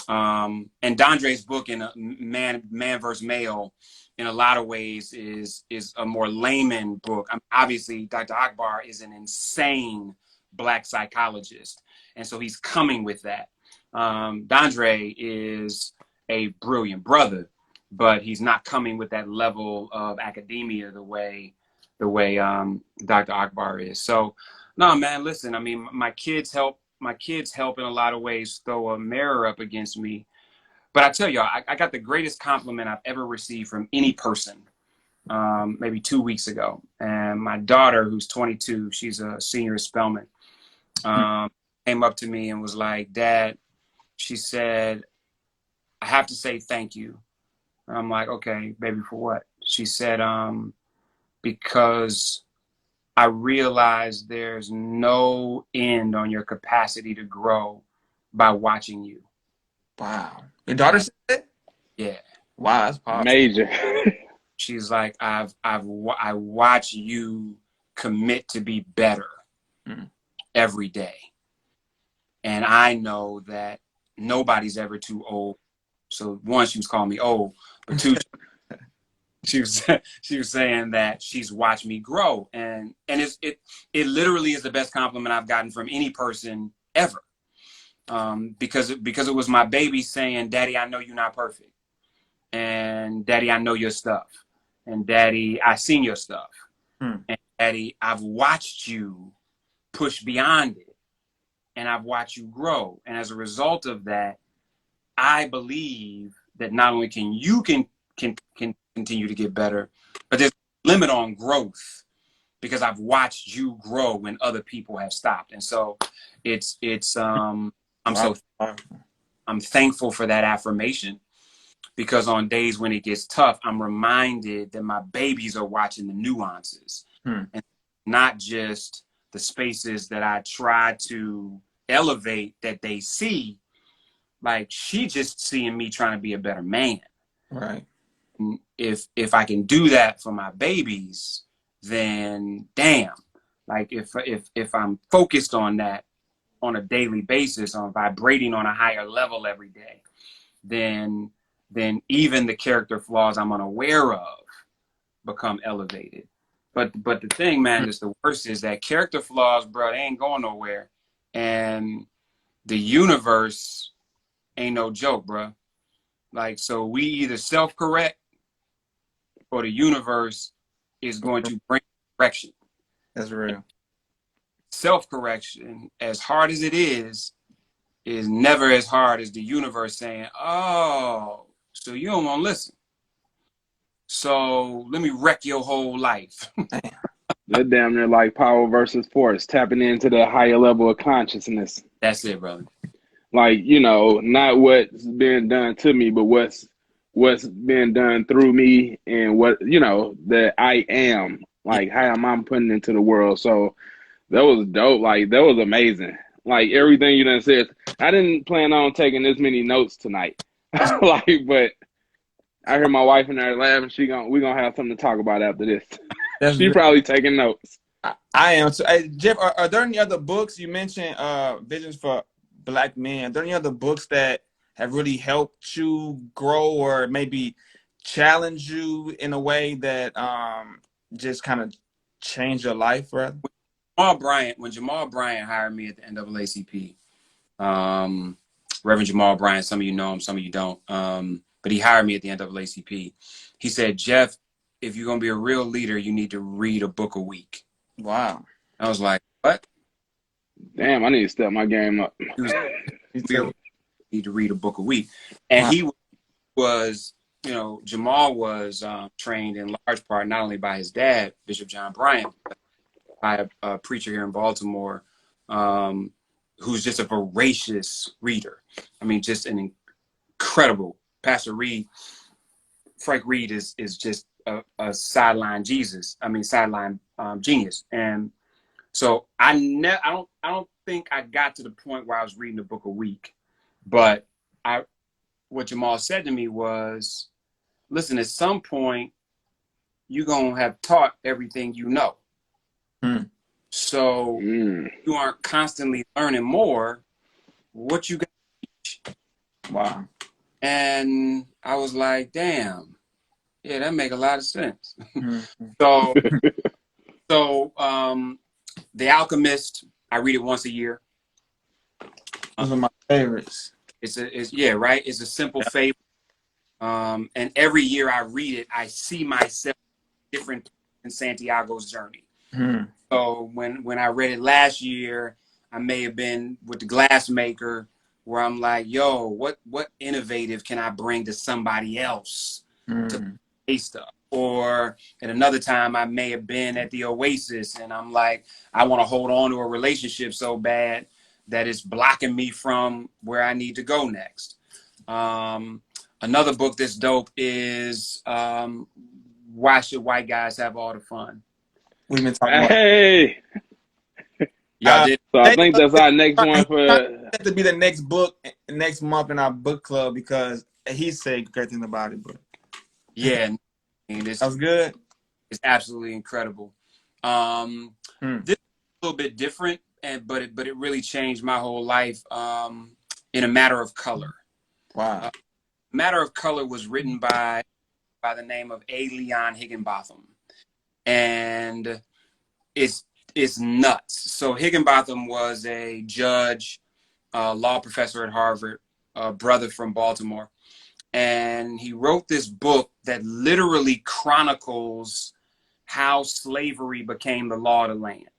And D'Andre's book, in Man versus Male, in a lot of ways is a more layman book. Obviously, Dr. Akbar is an insane Black psychologist, and so he's coming with that. D'Andre is a brilliant brother, but he's not coming with that level of academia the way Dr. Akbar is. So, no, man, listen, I mean, my kids help in a lot of ways throw a mirror up against me. But I tell y'all, I got the greatest compliment I've ever received from any person maybe 2 weeks ago. And my daughter, who's 22, she's a senior at Spelman, came up to me and was like, "Dad," she said, "I have to say thank you." And I'm like, "Okay, baby, for what?" She said, "Because I realize there's no end on your capacity to grow by watching you." Wow. Your daughter said that? Yeah. Wow, that's powerful. Major. She's like, I watch you commit to be better every day. And I know that nobody's ever too old. So one, she was calling me old, but two, she was saying that she's watched me grow. And it literally is the best compliment I've gotten from any person ever. Because it was my baby saying, "Daddy, I know you're not perfect. And Daddy, I know your stuff. And Daddy, I seen your stuff. And Daddy, I've watched you push beyond it. And I've watched you grow. And as a result of that, I believe that not only can you can continue to get better, but there's a limit on growth because I've watched you grow when other people have stopped. And so I'm thankful for that affirmation, because on days when it gets tough, I'm reminded that my babies are watching the nuances and not just the spaces that I try to elevate that they see. Like, she just seeing me trying to be a better man. Right. If I can do that for my babies, then damn. Like, if I'm focused on that on a daily basis, on vibrating on a higher level every day, then even the character flaws I'm unaware of become elevated. But the thing, man, is the worst is that character flaws, bro, they ain't going nowhere. And the universe ain't no joke, bro. Like, so we either self-correct or the universe is going to bring correction. That's real. Self-correction, as hard as it is never as hard as the universe saying, oh, so you don't want to listen. So let me wreck your whole life. That damn near like power versus force, tapping into that higher level of consciousness. That's it, brother. Like, not what's being done to me, but what's being done through me, and what, that I am, like, how am I putting into the world. So that was dope. Like, that was amazing. Like, everything you done said. I didn't plan on taking this many notes tonight. Like, but I hear my wife in there laughing. We're gonna have something to talk about after this. She probably taking notes. I am. So, hey, Jeff, are there any other books? You mentioned Visions for Black Men. Are there any other books that have really helped you grow or maybe challenge you in a way that just kind of changed your life, brother? When Jamal Bryant hired me at the NAACP, Reverend Jamal Bryant, some of you know him, some of you don't, but he hired me at the NAACP. He said, Jeff, if you're going to be a real leader, you need to read a book a week. Wow. I was like, what? Damn, I need to step my game up. You need to read a book a week. And he was, Jamal was trained in large part not only by his dad, Bishop John Bryant, but by a preacher here in Baltimore who's just a voracious reader. I mean, just an incredible Pastor Reed. Frank Reed is just a sideline genius. And so I don't think I got to the point where I was reading a book a week, but what Jamal said to me was, listen, at some point you're going to have taught everything you know. So you aren't constantly learning more. What you got to teach? Wow. And I was like, damn, yeah, that make a lot of sense. So The Alchemist, I read it once a year. Those are my favorites. It's right. It's a simple fable. And every year I read it, I see myself different in Santiago's journey. So when I read it last year, I may have been with the glass maker, where I'm like, yo, what innovative can I bring to somebody else to taste stuff? Or at another time, I may have been at the Oasis, and I'm like, I want to hold on to a relationship so bad that it's blocking me from where I need to go next. Another book that's dope is Why Should White Guys Have All the Fun? We've been talking about. Hey, y'all did. So I think that's our next one for. That to be the next book next month in our book club, because he said great thing about it, bro. Yeah, that was good. It's absolutely incredible. This is a little bit different, but it really changed my whole life. In A Matter of Color. Wow. Matter of Color was written by the name of A. Leon Higginbotham, and it's nuts. So Higginbotham was a judge, law professor at Harvard, a brother from Baltimore. And he wrote this book that literally chronicles how slavery became the law of the land.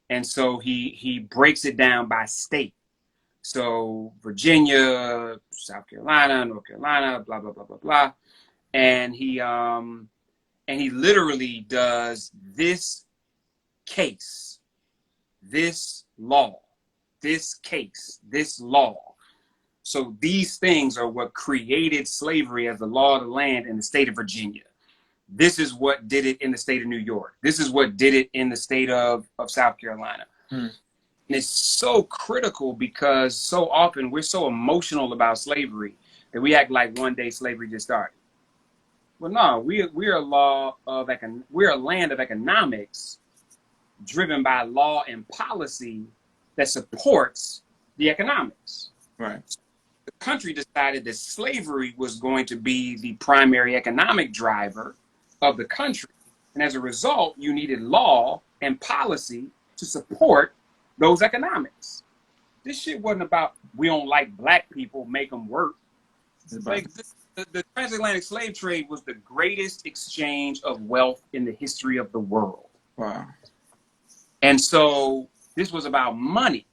And so he breaks it down by state. So Virginia, South Carolina, North Carolina, blah blah blah blah blah, and he literally does this case, this law, this case, this law. So these things are what created slavery as the law of the land in the state of Virginia. This is what did it in the state of New York. This is what did it in the state of South Carolina. And it's so critical because so often we're so emotional about slavery that we act like one day slavery just started. Well, no, we're a land of economics driven by law and policy that supports the economics. Right. The country decided that slavery was going to be the primary economic driver of the country. And as a result, you needed law and policy to support those economics. This shit wasn't about we don't like black people, make them work. Like the transatlantic slave trade was the greatest exchange of wealth in the history of the world. Wow. And so this was about money,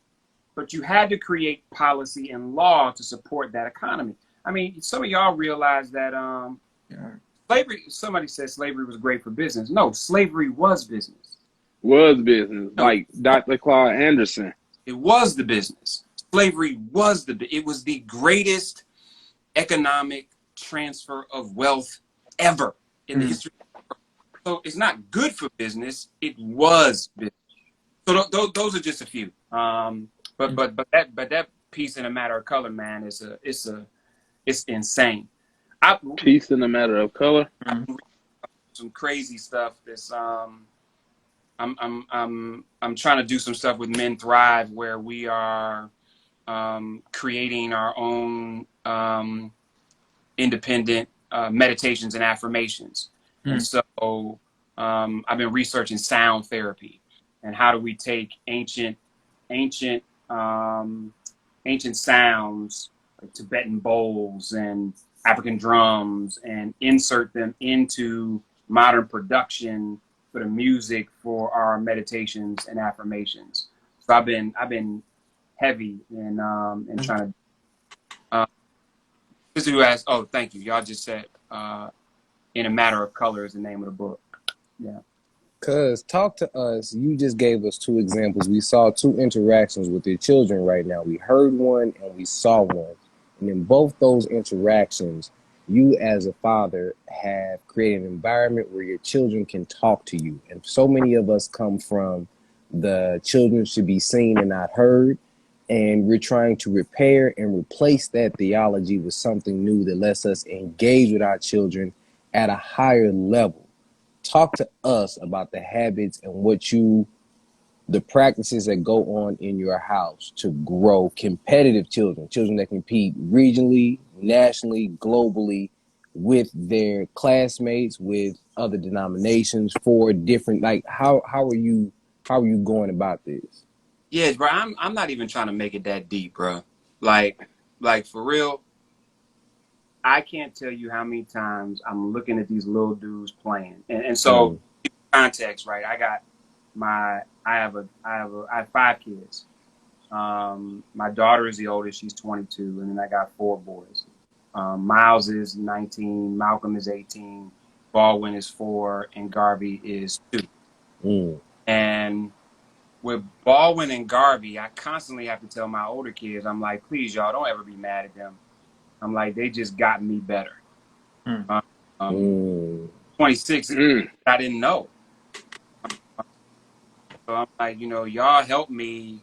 but you had to create policy and law to support that economy. I mean, some of y'all realize that slavery, somebody said slavery was great for business. No, slavery was business. Was business, like Dr. Claude Anderson. It was the business. Slavery was it was the greatest economic transfer of wealth ever in the history. So it's not good for business. It was business. So those are just a few. But that piece in A Matter of Color, man, it's insane. Peace in A Matter of Color. Some crazy stuff. That's I'm trying to do some stuff with Men Thrive where we are creating our own independent meditations and affirmations. And so I've been researching sound therapy and how do we take ancient sounds like Tibetan bowls and African drums and insert them into modern production for the music for our meditations and affirmations. So I've been heavy in trying to. This is who asked. Oh, thank you. Y'all just said "In a Matter of Color" is the name of the book. Yeah. Cuz, talk to us. You just gave us two examples. We saw two interactions with your children right now. We heard one and we saw one. And in both those interactions, you as a father have created an environment where your children can talk to you. And so many of us come from the children should be seen and not heard. And we're trying to repair and replace that theology with something new that lets us engage with our children at a higher level. Talk to us about the habits and the practices that go on in your house to grow competitive children that compete regionally, nationally, globally with their classmates, with other denominations for different, like how are you going about this? Yeah, bro. I'm not even trying to make it that deep, bro. Like for real. I can't tell you how many times I'm looking at these little dudes playing, and so context, right? I have 5 kids. My daughter is the oldest; she's 22, and then I got 4 boys. Miles is 19, Malcolm is 18, Baldwin is 4, and Garvey is 2. And with Baldwin and Garvey, I constantly have to tell my older kids, I'm like, please, y'all, don't ever be mad at them. I'm like, they just got me better. 26, I didn't know. So I'm like, y'all help me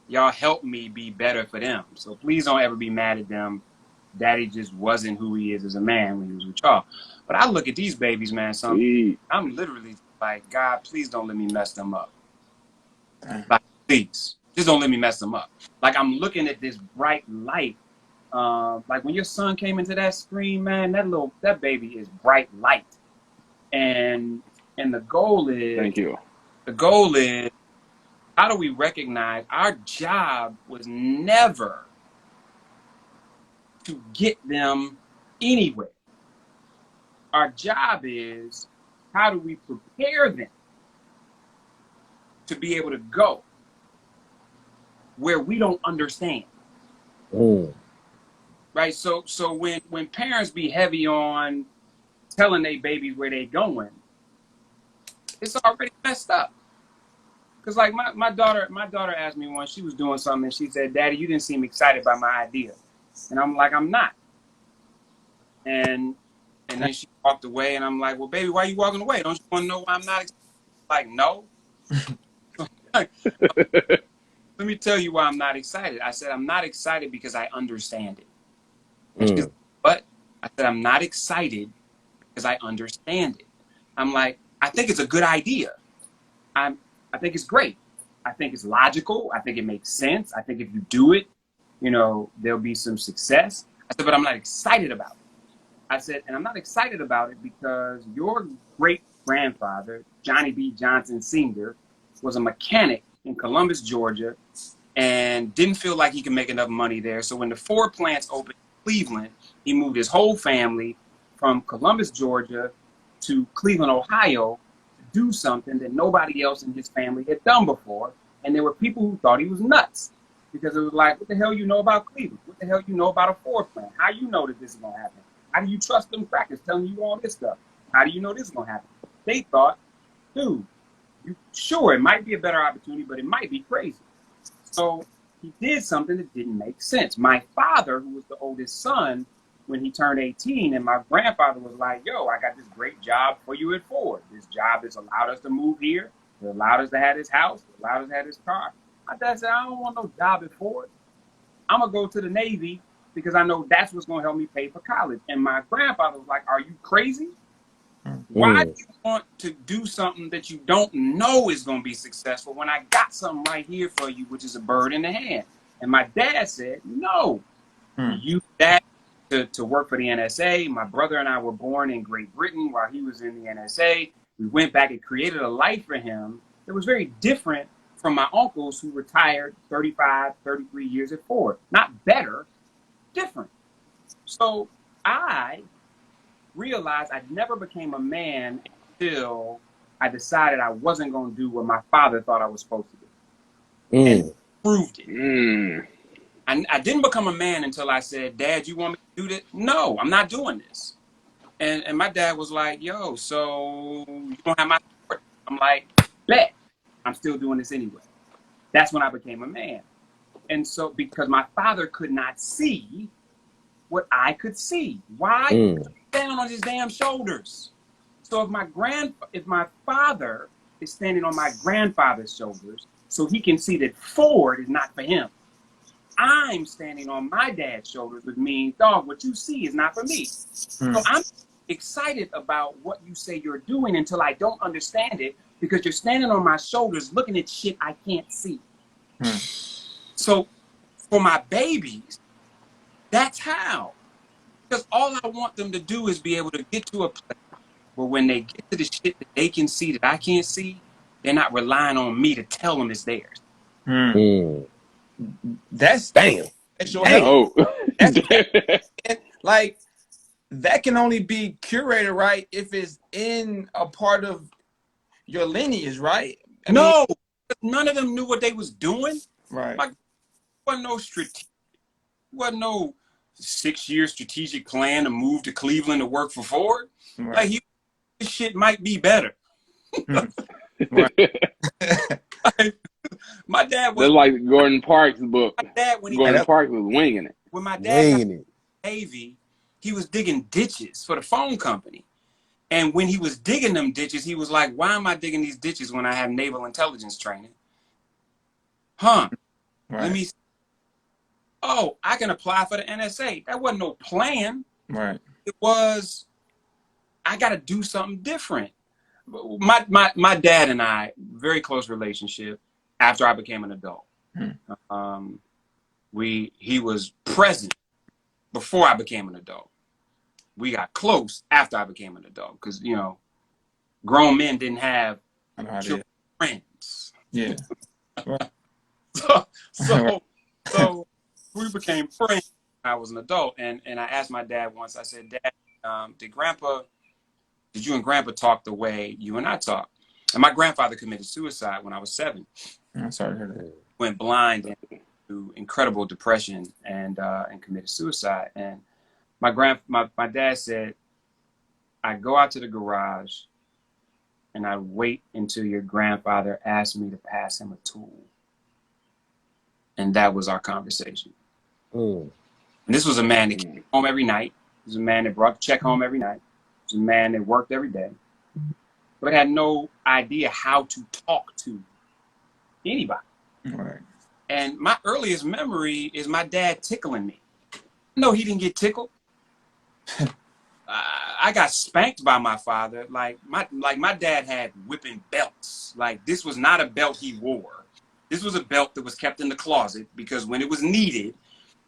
be better for them. So please don't ever be mad at them. Daddy just wasn't who he is as a man when he was with y'all. But I look at these babies, man, I'm literally like, God, please don't let me mess them up. Like, please, just don't let me mess them up. Like, I'm looking at this bright light. Like when your son came into that screen, man, that baby is bright light. And the goal is, thank you. The goal is, how do we recognize our job was never to get them anywhere. Our job is, how do we prepare them to be able to go where we don't understand? Mm. right? So when parents be heavy on telling their babies where they going, it's already messed up. Cause like my daughter asked me once, she was doing something and she said, "Daddy, you didn't seem excited by my idea," and I'm like, "I'm not." And then she walked away, and I'm like, "Well, baby, why are you walking away? Don't you want to know why I'm not excited?" Like, no. Like, let me tell you why I'm not excited. I said, I'm not excited because I understand it. And she's like, Mm. what? I said, I'm not excited because I understand it. I'm like, I think it's a good idea. I think it's great. I think it's logical. I think it makes sense. I think if you do it, there'll be some success. I said, but I'm not excited about it. I said, and I'm not excited about it because your great grandfather, Johnny B. Johnson Sr., was a mechanic in Columbus, Georgia, and didn't feel like he could make enough money there. So when the Ford plants opened in Cleveland, he moved his whole family from Columbus, Georgia to Cleveland, Ohio to do something that nobody else in his family had done before. And there were people who thought he was nuts because it was like, what the hell you know about Cleveland? What the hell you know about a Ford plant? How you know that this is going to happen? How do you trust them crackers telling you all this stuff? How do you know this is going to happen? They thought, dude, sure, it might be a better opportunity, but it might be crazy. So he did something that didn't make sense. My father, who was the oldest son, when he turned 18, and my grandfather was like, yo, I got this great job for you at Ford. This job has allowed us to move here. It allowed us to have this house. It allowed us to have this car. My dad said, I don't want no job at Ford. I'm going to go to the Navy because I know that's what's going to help me pay for college. And my grandfather was like, are you crazy? Why do Mm. you want to do something that you don't know is going to be successful when I got something right here for you, which is a bird in the hand? And my dad said, no. He used that to work for the NSA. My brother and I were born in Great Britain while he was in the NSA. We went back and created a life for him that was very different from my uncles who retired 35, 33 years at Ford. Not better, different. So I realized I never became a man until I decided I wasn't going to do what my father thought I was supposed to do. And Mm. proved it. Mm. I didn't become a man until I said, Dad, you want me to do this? No, I'm not doing this. And my dad was like, yo, so you don't have my support? I'm like, bet. I'm still doing this anyway. That's when I became a man. And so because my father could not see what I could see. Why? Mm. Down on his damn shoulders. So if my father is standing on my grandfather's shoulders, so he can see that Ford is not for him, I'm standing on my dad's shoulders, which means, dog, what you see is not for me. So I'm excited about what you say you're doing until I don't understand it because you're standing on my shoulders looking at shit I can't see. So for my babies, that's how. Because all I want them to do is be able to get to a place where when they get to the shit that they can see that I can't see, they're not relying on me to tell them it's theirs. Mm. That's Damn. that's your Damn. No. That's like that can only be curated right if it's in a part of your lineage, right? I mean, No, none of them knew what they was doing. right, Like, wasn't no 6-year strategic plan to move to Cleveland to work for Ford. right, Like, this shit might be better. right. My dad was That's like Gordon Parks' book. my dad when he And Gordon that's Parks was winging it. when my dad got Winging it. Navy, he was digging ditches for the phone company. And when he was digging them ditches, he was like, why am I digging these ditches when I have naval intelligence training? Huh. Let right, me see. Oh, I can apply for the NSA. That wasn't no plan. right. It was, I got to do something different. My dad and I, very close relationship after I became an adult. Um, he was present before I became an adult. We got close after I became an adult because, grown men didn't have I know how it is. children friends. Yeah. Right. So we became friends when I was an adult. And I asked my dad once, I said, Dad, did you and Grandpa talk the way you and I talk? And my grandfather committed suicide when I was 7. I'm sorry to hear that. Went blind into incredible depression and committed suicide. And my dad said, I go out to the garage and I wait until your grandfather asked me to pass him a tool. And that was our conversation. Mm. And this was a man that came home every night. He was a man that brought the check home every night. He was a man that worked every day, but had no idea how to talk to anybody. Right. And my earliest memory is my dad tickling me. No, he didn't get tickled. I got spanked by my father. Like my dad had whipping belts. Like, this was not a belt he wore. This was a belt that was kept in the closet because when it was needed,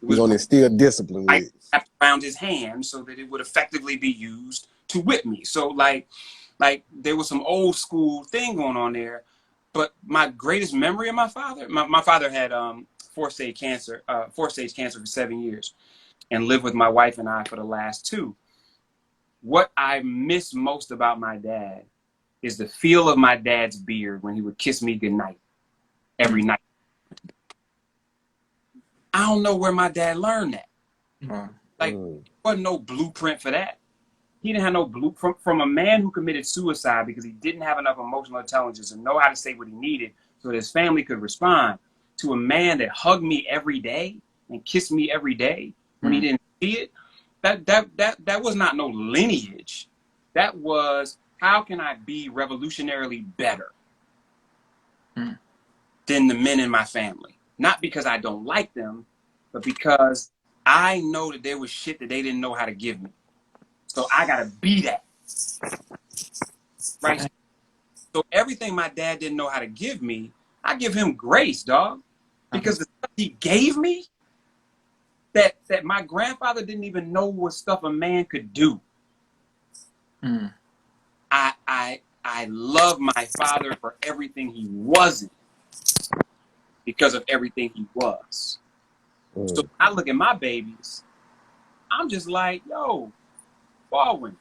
it was We're gonna instill discipline with it. wrapped around his hand so that it would effectively be used to whip me. So like there was some old school thing going on there. But my greatest memory of my father, my father had fourth stage cancer for 7 years, and lived with my wife and I for the last 2. What I miss most about my dad is the feel of my dad's beard when he would kiss me goodnight every night. I don't know where my dad learned that. Like, there wasn't no blueprint for that. He didn't have no blueprint from a man who committed suicide because he didn't have enough emotional intelligence to know how to say what he needed so that his family could respond, to a man that hugged me every day and kissed me every day when he didn't see it. That was not no lineage. That was, how can I be revolutionarily better than the men in my family? Not because I don't like them, but because I know that there was shit that they didn't know how to give me. So I gotta be that. Right? So everything my dad didn't know how to give me, I give him grace, dog. Because the stuff he gave me, that my grandfather didn't even know was stuff a man could do. I love my father for everything he wasn't because of everything he was. So I look at my babies, I'm just like, yo, Baldwin,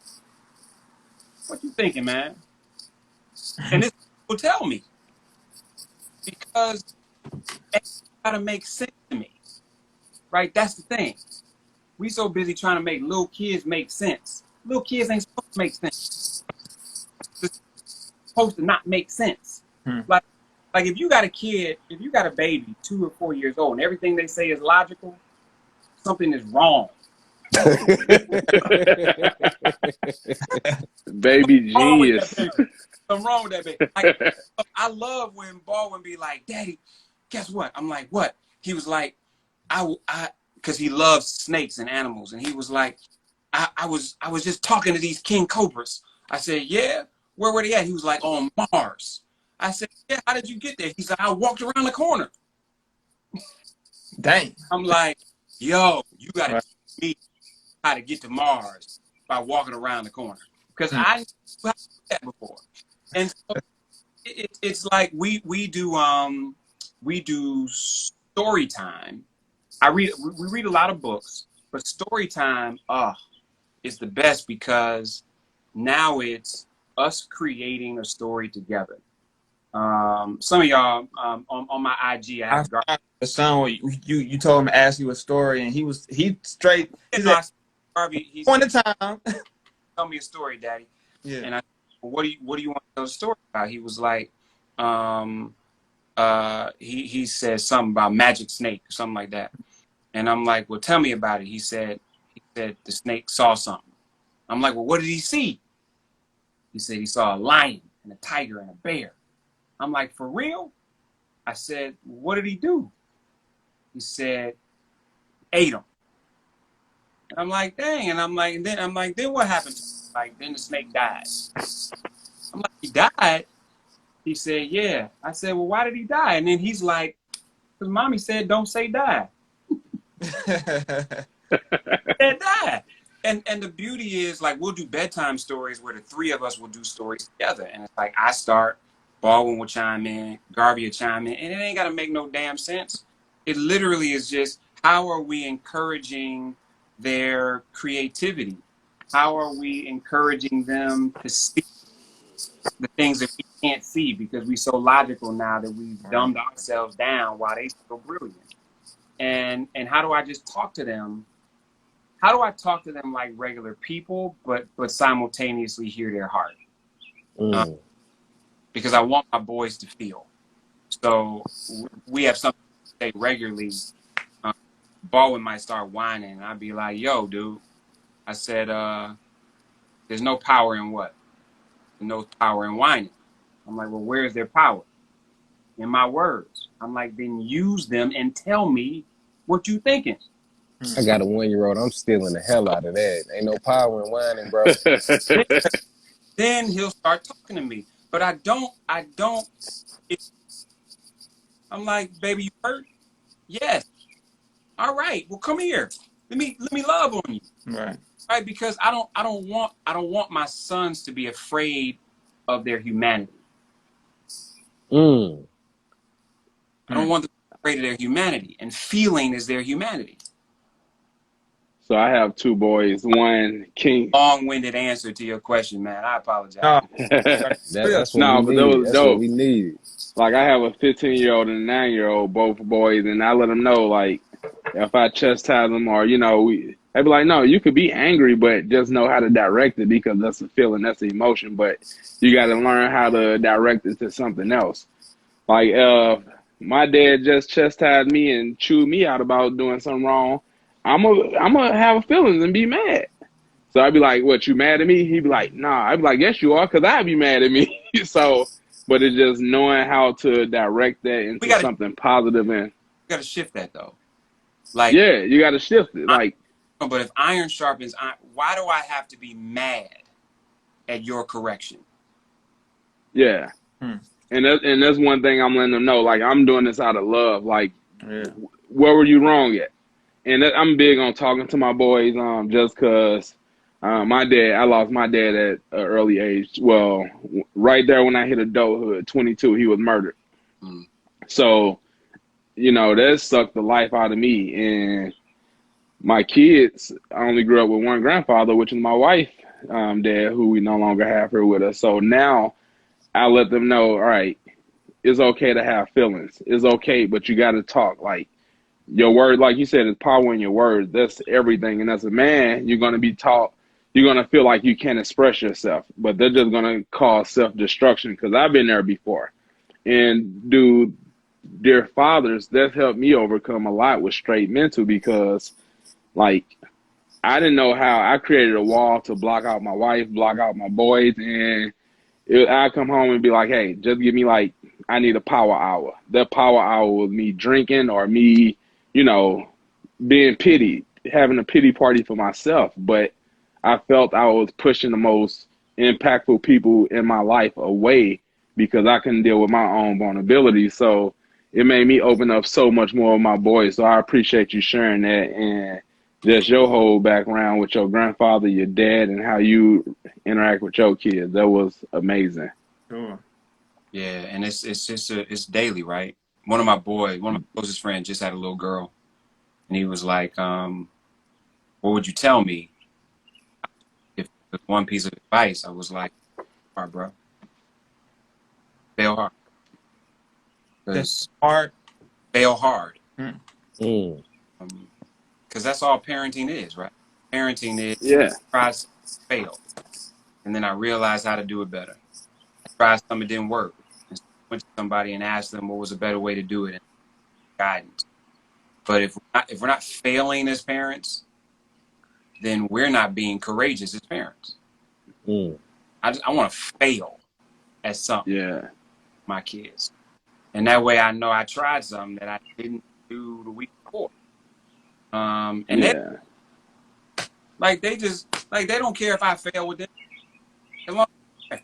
what you thinking, man? And this will tell me, because it's gotta make sense to me, right? That's the thing. We so busy trying to make little kids make sense. Little kids ain't supposed to make sense. It's supposed to not make sense. Like if you got a kid, if you got a baby 2 or 4 years old and everything they say is logical, something is wrong. Baby genius. Something wrong with that baby. Like, I love when Baldwin be like, Daddy, guess what? I'm like, what? He was like, because he loves snakes and animals. And he was like, I was just talking to these king cobras. I said, yeah, where were they at? He was like, on Mars. I said, yeah, how did you get there? He's like, I walked around the corner. Dang. I'm like, yo, you got to teach me how to get to Mars by walking around the corner. Because I knew how to do that before. And so it's like we do story time. We read a lot of books, but story time is the best because now it's us creating a story together. Some of y'all on my IG, I have the son where you told him to ask you a story, and he straight. He said, Garvey, he point said, of time. tell me a story, Daddy. Yeah. And I said, well, what do you want to tell a story about? He was like, he said something about magic snake or something like that. And I'm like, well, tell me about it. He said the snake saw something. I'm like, well, what did he see? He said he saw a lion and a tiger and a bear. I'm like, for real? I said, what did he do? He said, ate him. And I'm like, dang. And I'm like, then what happened to him? Like, then the snake died. I'm like, he died? He said, yeah. I said, well, why did he die? And then he's like, because mommy said, don't say die. Said die. And the beauty is, like, we'll do bedtime stories where the 3 of us will do stories together. And it's like, I start, Baldwin will chime in, Garvey will chime in, and it ain't got to make no damn sense. It literally is just, how are we encouraging their creativity? How are we encouraging them to see the things that we can't see because we're so logical now that we've dumbed ourselves down while they so brilliant? And how do I just talk to them? How do I talk to them like regular people, but simultaneously hear their heart? Because I want my boys to feel. So we have something to say regularly. Baldwin might start whining, and I'd be like, "Yo, dude," I said, "There's no power in what? There's no power in whining." I'm like, "Well, where's their power?" In my words. I'm like, "Then use them and tell me what you thinking." I got a 1-year-old. I'm stealing the hell out of that. Ain't no power in whining, bro. Then he'll start talking to me. But I don't. I'm like, "Baby, you hurt?" "Yes." "All right. Well, come here. Let me love on you." Right. Right? Because I don't want my sons to be afraid of their humanity. I don't want them to be afraid of their humanity, and feeling is their humanity. So I have 2 boys. One King. Long-winded answer to your question, man. I apologize. That's what No, we but needed. those That's what dope. we needed. Like I have a 15-year-old and a 9-year-old, both boys, and I let them know like if I chastise them or they'd be like, no, you could be angry, but just know how to direct it because that's a feeling, that's an emotion. But you got to learn how to direct it to something else. Like my dad just chastised me and chewed me out about doing something wrong. I'm gonna have feelings and be mad. So I'd be like, what, you mad at me? He'd be like, nah. I'd be like, yes, you are, because I'd be mad at me. So, but it's just knowing how to direct that into something positive. And we got to shift that, though. Like, yeah, you got to shift it. Like, but if iron sharpens iron, why do I have to be mad at your correction? Yeah. And that's one thing I'm letting them know. Like, I'm doing this out of love. Like, where were you wrong at? And I'm big on talking to my boys just because I lost my dad at an early age. Well, right there when I hit adulthood, 22, he was murdered. So, that sucked the life out of me. And my kids, I only grew up with one grandfather, which is my wife, dad, who we no longer have here with us. So now I let them know, all right, it's okay to have feelings. It's okay, but you got to talk. Like, your word, like you said, is power in your words. That's everything. And as a man, you're going to be taught, you're going to feel like you can't express yourself, but they're just going to cause self-destruction because I've been there before. And dear fathers, that's helped me overcome a lot with straight mental because, like, I didn't know how. I created a wall to block out my wife, block out my boys, and I'd come home and be like, hey, just give me, like, I need a power hour. That power hour was me drinking or me, being pitied, having a pity party for myself. But I felt I was pushing the most impactful people in my life away because I couldn't deal with my own vulnerability. So it made me open up so much more with my boys. So I appreciate you sharing that and just your whole background with your grandfather, your dad, and how you interact with your kids. That was amazing. Sure. Yeah, and it's daily, right? One of my closest friends just had a little girl, and he was like, "What would you tell me if there's one piece of advice?" I was like, "Hard, bro. Fail hard. That's hard. Fail hard. Mm. Because that's all parenting is, right? Parenting is try to fail, and then I realized how to do it better. I tried something, it didn't work. And so I went to somebody and asked them what was a better way to do it, and guidance. But if we're not failing as parents, then we're not being courageous as parents. I want to fail at something. Yeah. My kids, and that way I know I tried something that I didn't do the week before. And then, like, they don't care if I fail with them. As long as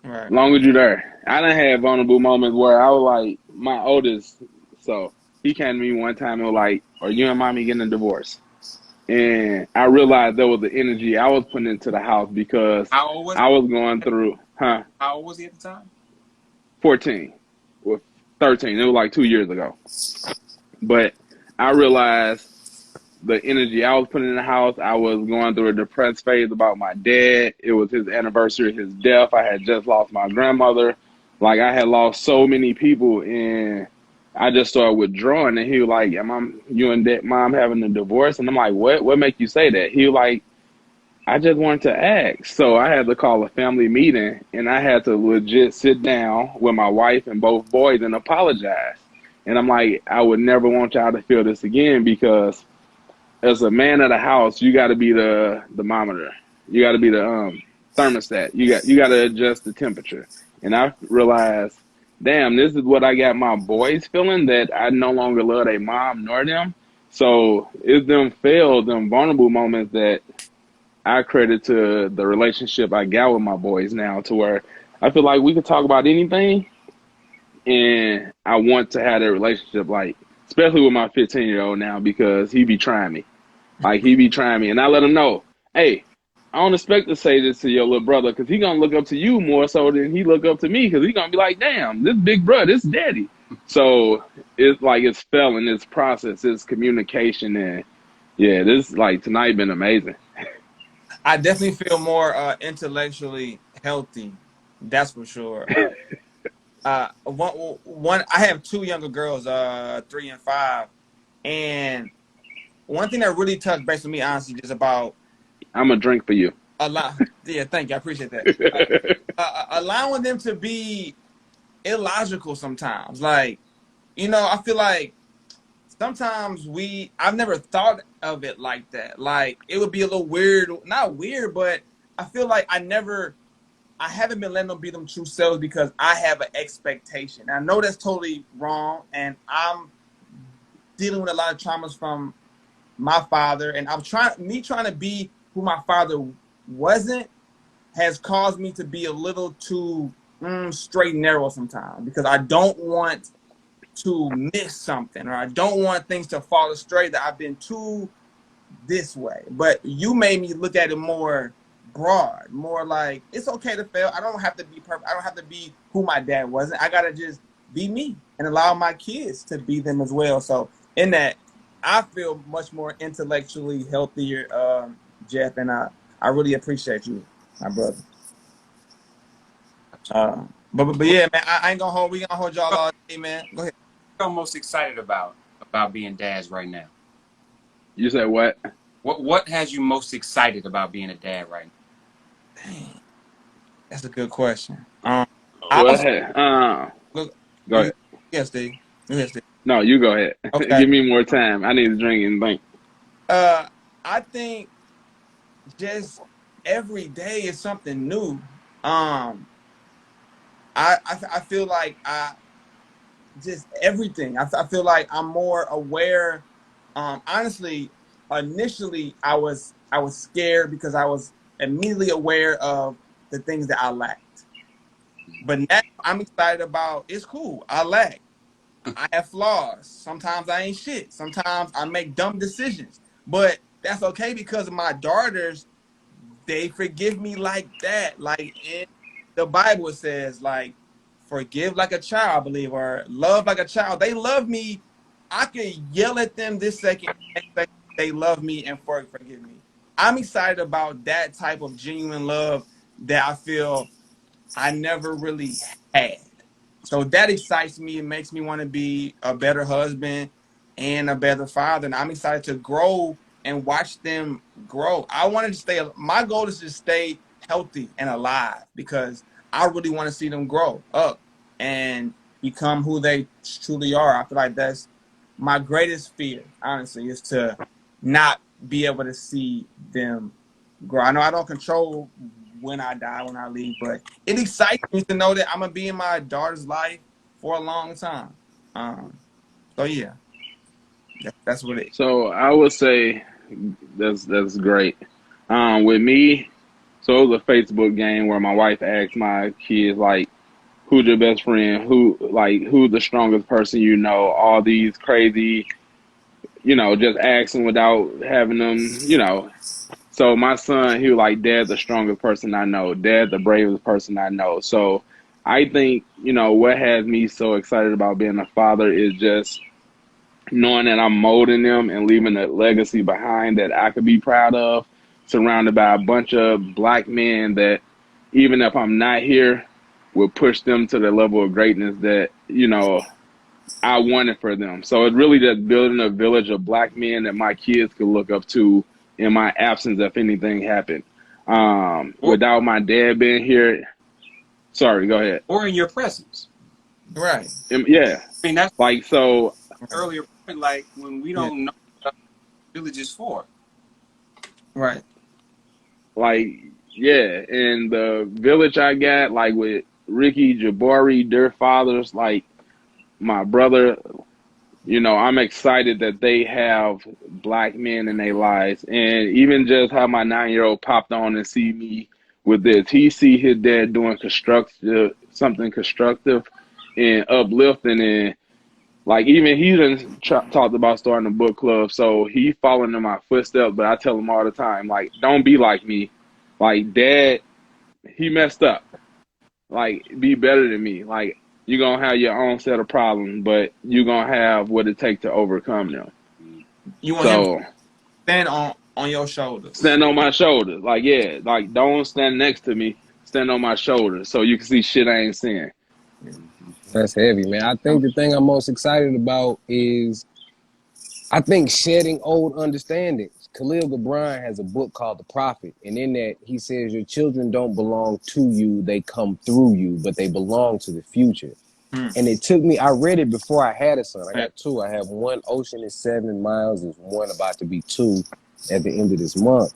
As long as you're there. I done had vulnerable moments where I was like, my oldest, so he came to me one time and was like, are you and mommy getting a divorce? And I realized that was the energy I was putting into the house because I was going through, How old was he at the time? 14 or 13. It was like 2 years ago. But I realized the energy I was putting in the house, I was going through a depressed phase about my dad. It was his anniversary of his death. I had just lost my grandmother. Like, I had lost so many people, and I just started withdrawing, and he was like, you and that mom having a divorce?" And I'm like, "What make you say that?" He was like, "I just wanted to ask." So I had to call a family meeting, and I had to legit sit down with my wife and both boys and apologize. And I'm like, "I would never want y'all to feel this again, because as a man of the house, you got to be the thermometer. You got to be the thermostat. You got to adjust the temperature." And I realized, damn, this is what I got my boys feeling, that I no longer love their mom nor them. So it's them vulnerable moments that I credit to the relationship I got with my boys now, to where I feel like we could talk about anything, and I want to have that relationship, like, especially with my 15-year-old now, because he be trying me. Like, he be trying me, and I let him know, "Hey, I don't expect to say this to your little brother, because he gonna look up to you more so than he look up to me, because he gonna be like, damn, this big brother, this daddy." So it's like, it's fell in this process, it's communication, and yeah, this, like, tonight been amazing. I definitely feel more intellectually healthy. That's for sure. One. I have two younger girls, 3 and 5, and one thing that really touched base with me, honestly, just about I'm a drink for you. Yeah, thank you, I appreciate that. Allowing them to be illogical sometimes. Like, I feel like sometimes I've never thought of it like that. Like, it would be a little weird, not weird, but I feel like I haven't been letting them be them true selves because I have an expectation. I know that's totally wrong, and I'm dealing with a lot of traumas from my father, and trying to be who my father wasn't has caused me to be a little too straight and narrow sometimes, because I don't want to miss something, or I don't want things to fall astray, that I've been too this way. But you made me look at it more broad, more like, it's okay to fail. I don't have to be perfect. I don't have to be who my dad wasn't. I gotta just be me and allow my kids to be them as well. So in that, I feel much more intellectually healthier, Jeff, and I really appreciate you, my brother. But yeah, man, I ain't gonna hold. We gonna hold y'all all day, man. Go ahead. What are you most excited about being dads right now? You said what? What has you most excited about being a dad right now? Dang, that's a good question. I Well, also hey, look. go ahead. Yes, Steve. Yes, Steve. No, you go ahead. Okay. Give me more time. I need to drink and think. I think just every day is something new. I feel like just everything. I feel like I'm more aware. Honestly, initially I was scared because I was immediately aware of the things that I lacked. But now I'm excited about, it's cool. I lack. I have flaws. Sometimes I ain't shit. Sometimes I make dumb decisions. But that's okay, because of my daughters, they forgive me like that. Like, in the Bible, it says, like, forgive like a child, I believe, or love like a child. They love me. I could yell at them this second, next second, they love me and forgive me. I'm excited about that type of genuine love that I feel I never really had. So that excites me. It makes me want to be a better husband and a better father. And I'm excited to grow and watch them grow. I wanted to my goal is to stay healthy and alive, because I really want to see them grow up and become who they truly are. I feel like that's my greatest fear, honestly, is to not be able to see them grow. I know I don't control when I die, when I leave, but it excites me to know that I'm gonna be in my daughter's life for a long time. So yeah, that's what it is. So I would say that's great. With me, so it was a Facebook game where my wife asked my kids, like, "Who's your best friend? Who's the strongest person you know?" All these crazy, just asking without having them. So my son, he was like, "Dad, the strongest person I know. Dad, the bravest person I know." So I think, what has me so excited about being a father is just knowing that I'm molding them and leaving a legacy behind that I could be proud of, surrounded by a bunch of black men that, even if I'm not here, will push them to the level of greatness that, I wanted for them. So it's really just building a village of black men that my kids could look up to in my absence if anything happened. or Without my dad being here, sorry, go ahead. or in your presence. Right. Yeah, I mean, that's like so, the Right. earlier point. Like when we Yeah. don't know what the village is for. Right. like yeah, and the village I got, like with Ricky, Jabari, their fathers, like my brother, you know, I'm excited that they have black men in their lives. And even just how my 9-year-old popped on and see me with this. He see his dad doing something constructive and uplifting. And like even he done talked about starting a book club. So he following in my footsteps. But I tell him all the time, like, don't be like me. Like, dad, he messed up. Like, be better than me. Like, you're going to have your own set of problems, but you're going to have what it takes to overcome them. You want him to So, stand on your shoulders. stand on my shoulders. Like, yeah, like, don't stand next to me. Stand on my shoulders so you can see shit I ain't seeing. That's heavy, man. I think the thing I'm most excited about is I think shedding old understandings. Khalil Gibran has a book called The Prophet, and in that he says your children don't belong to you, they come through you, but they belong to the future. Hmm. And it took me, I read it before I had a son. I Right. got two. I have one, Ocean is 7 miles, there's one about to be 2 at the end of this month.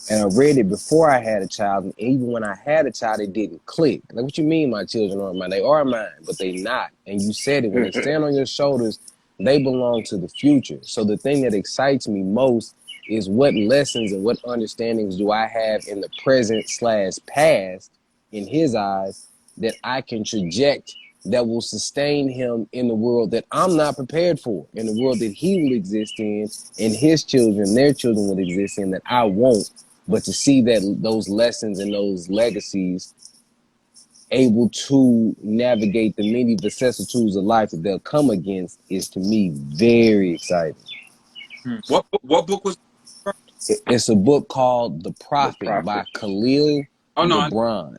And I read it before I had a child, and even when I had a child, it didn't click. Like, what you mean my children aren't mine? They are mine, but they not. And you said it, when they stand on your shoulders, they belong to the future. So the thing that excites me most is what lessons and what understandings do I have in the present slash past in his eyes that I can traject that will sustain him in the world that I'm not prepared for, in the world that he will exist in, and his children, their children will exist in that I won't. But to see that those lessons and those legacies able to navigate the many vicissitudes of life that they'll come against is to me very exciting. Hmm. What book was? It's a book called The The Prophet by prophet. Khalil Oh no, Gibran.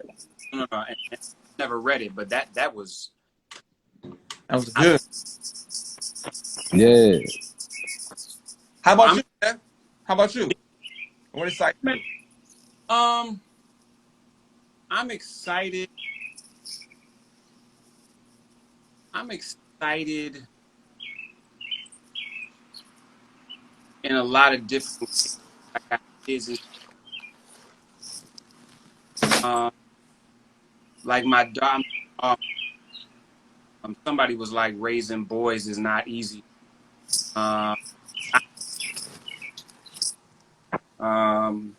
no. And I never read it, but that was. That was I, good. Yeah. How about I'm you, Jeff? How about you? What excites you? um I'm excited. I'm excited in a lot of different ways. I got kids, um, like my daughter. Somebody was like, raising boys is not easy. Um, I, um,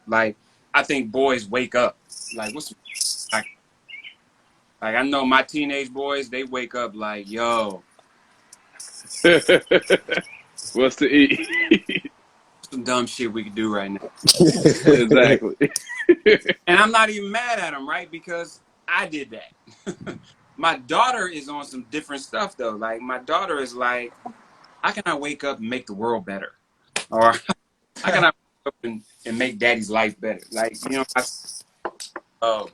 like I think boys wake up. Like what's like, like I know my teenage boys, they wake up like, yo, What's to eat? some dumb shit we could do right now. Exactly. And I'm not even mad at them, right? Because I did that. My daughter is on some different stuff though. Like my daughter is like, how can I wake up and make the world better? Or how can I wake up and make daddy's life better? Like, you know, oh,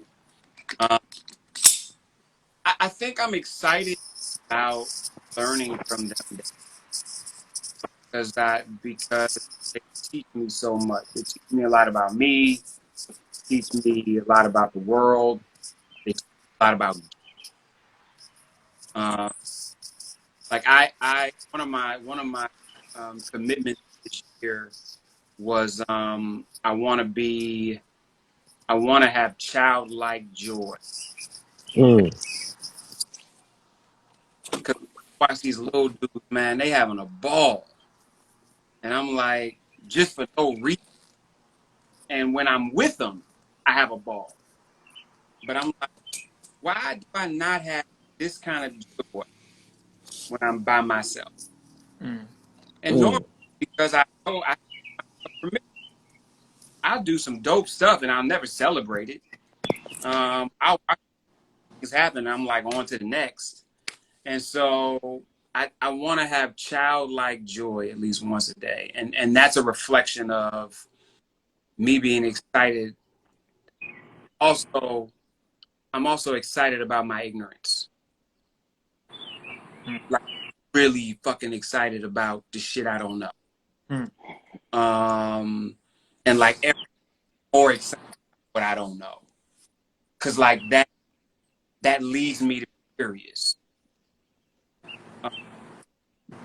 um, I think I'm excited about learning from them because they teach me so much. They teach me a lot about me, teach me a lot about the world, they teach me a lot about uh, like one of my commitments this year was I want to have childlike joy Mm. because watch these little dudes, man, they having a ball, and I'm like, just for no reason. And when I'm with them, I have a ball. But I'm like, why do I not have this kind of joy when I'm by myself? Hmm. And normally, Mm. because I know I'll do some dope stuff and I'll never celebrate it. I'll watch things happen. I'm like on to the next. And so I want to have childlike joy at least once a day. And that's a reflection of me being excited. Also, I'm also excited about my ignorance. like really fucking excited about the shit I don't know. And like every more excited what I don't know. Cause like that leads me to be curious.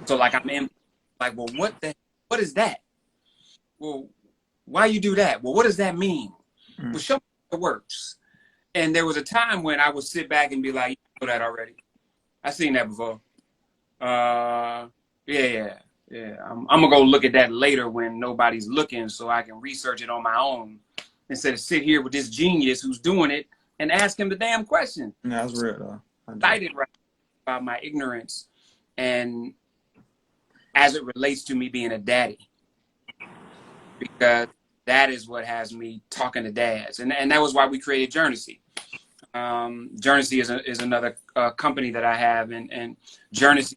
So like I'm in like, well, what is that? Well, why you do that? Well, what does that mean? Well, show me how it works. And there was a time when I would sit back and be like, you know that already. I seen that before. Yeah. I'm gonna go look at that later when nobody's looking, so I can research it on my own instead of sit here with this genius who's doing it and ask him the damn question. Yeah, that's real though. I'm excited right about my ignorance and as it relates to me being a daddy, because that is what has me talking to dads, and that was why we created Journacy. Journacy is another company that I have, and Journacy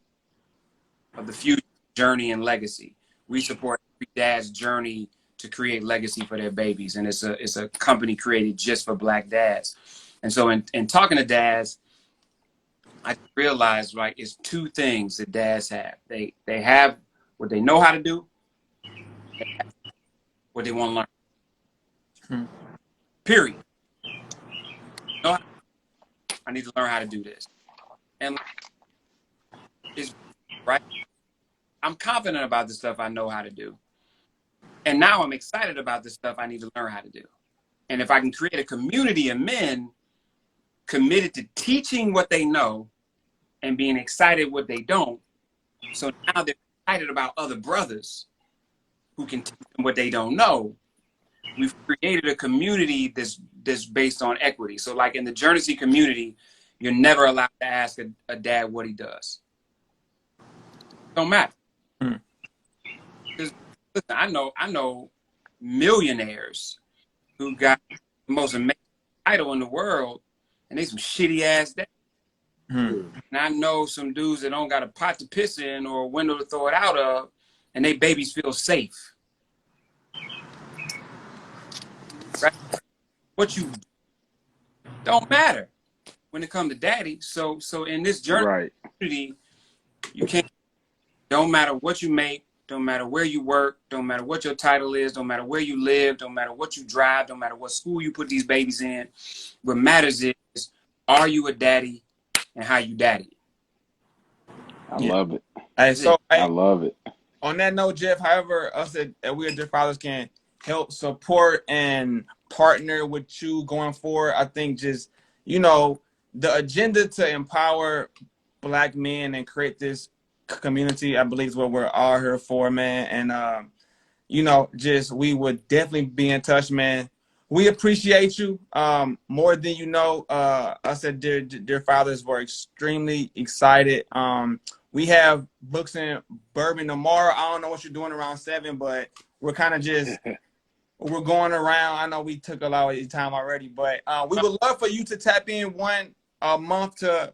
of the future, journey, and legacy. We support every dad's journey to create legacy for their babies, and it's a company created just for Black dads. And so, in talking to dads, I realized like it's two things that dads have. They have what they know how to do, what they want to learn. Period. I need to learn how to do this, and it's right. I'm confident about the stuff I know how to do. And now I'm excited about the stuff I need to learn how to do. And if I can create a community of men committed to teaching what they know and being excited what they don't, so now they're excited about other brothers who can teach them what they don't know, we've created a community that's based on equity. So like in the Journacy community, you're never allowed to ask a dad what he does. Don't matter. Listen, I know millionaires who got the most amazing title in the world, and they some shitty ass dads. And I know some dudes that don't got a pot to piss in or a window to throw it out of, and they babies feel safe. Right? What you don't matter when it comes to daddy. So in this journey community, you can't. Don't matter what you make. Don't matter where you work, don't matter what your title is, don't matter where you live, don't matter what you drive, don't matter what school you put these babies in. What matters is, are you a daddy and how you daddy? I love it. Hey, so I love it. On that note, Jeff, however, us at We Are Dear Fathers can help support and partner with you going forward, I think just, the agenda to empower Black men and create this community, I believe is what we're all here for, man. And just we would definitely be in touch, man. We appreciate you more than you know. Us at Dear Fathers were extremely excited. We have books in Bourbon tomorrow. I don't know what you're doing around 7, but we're kind of just we're going around. I know we took a lot of your time already, but we would love for you to tap in one month to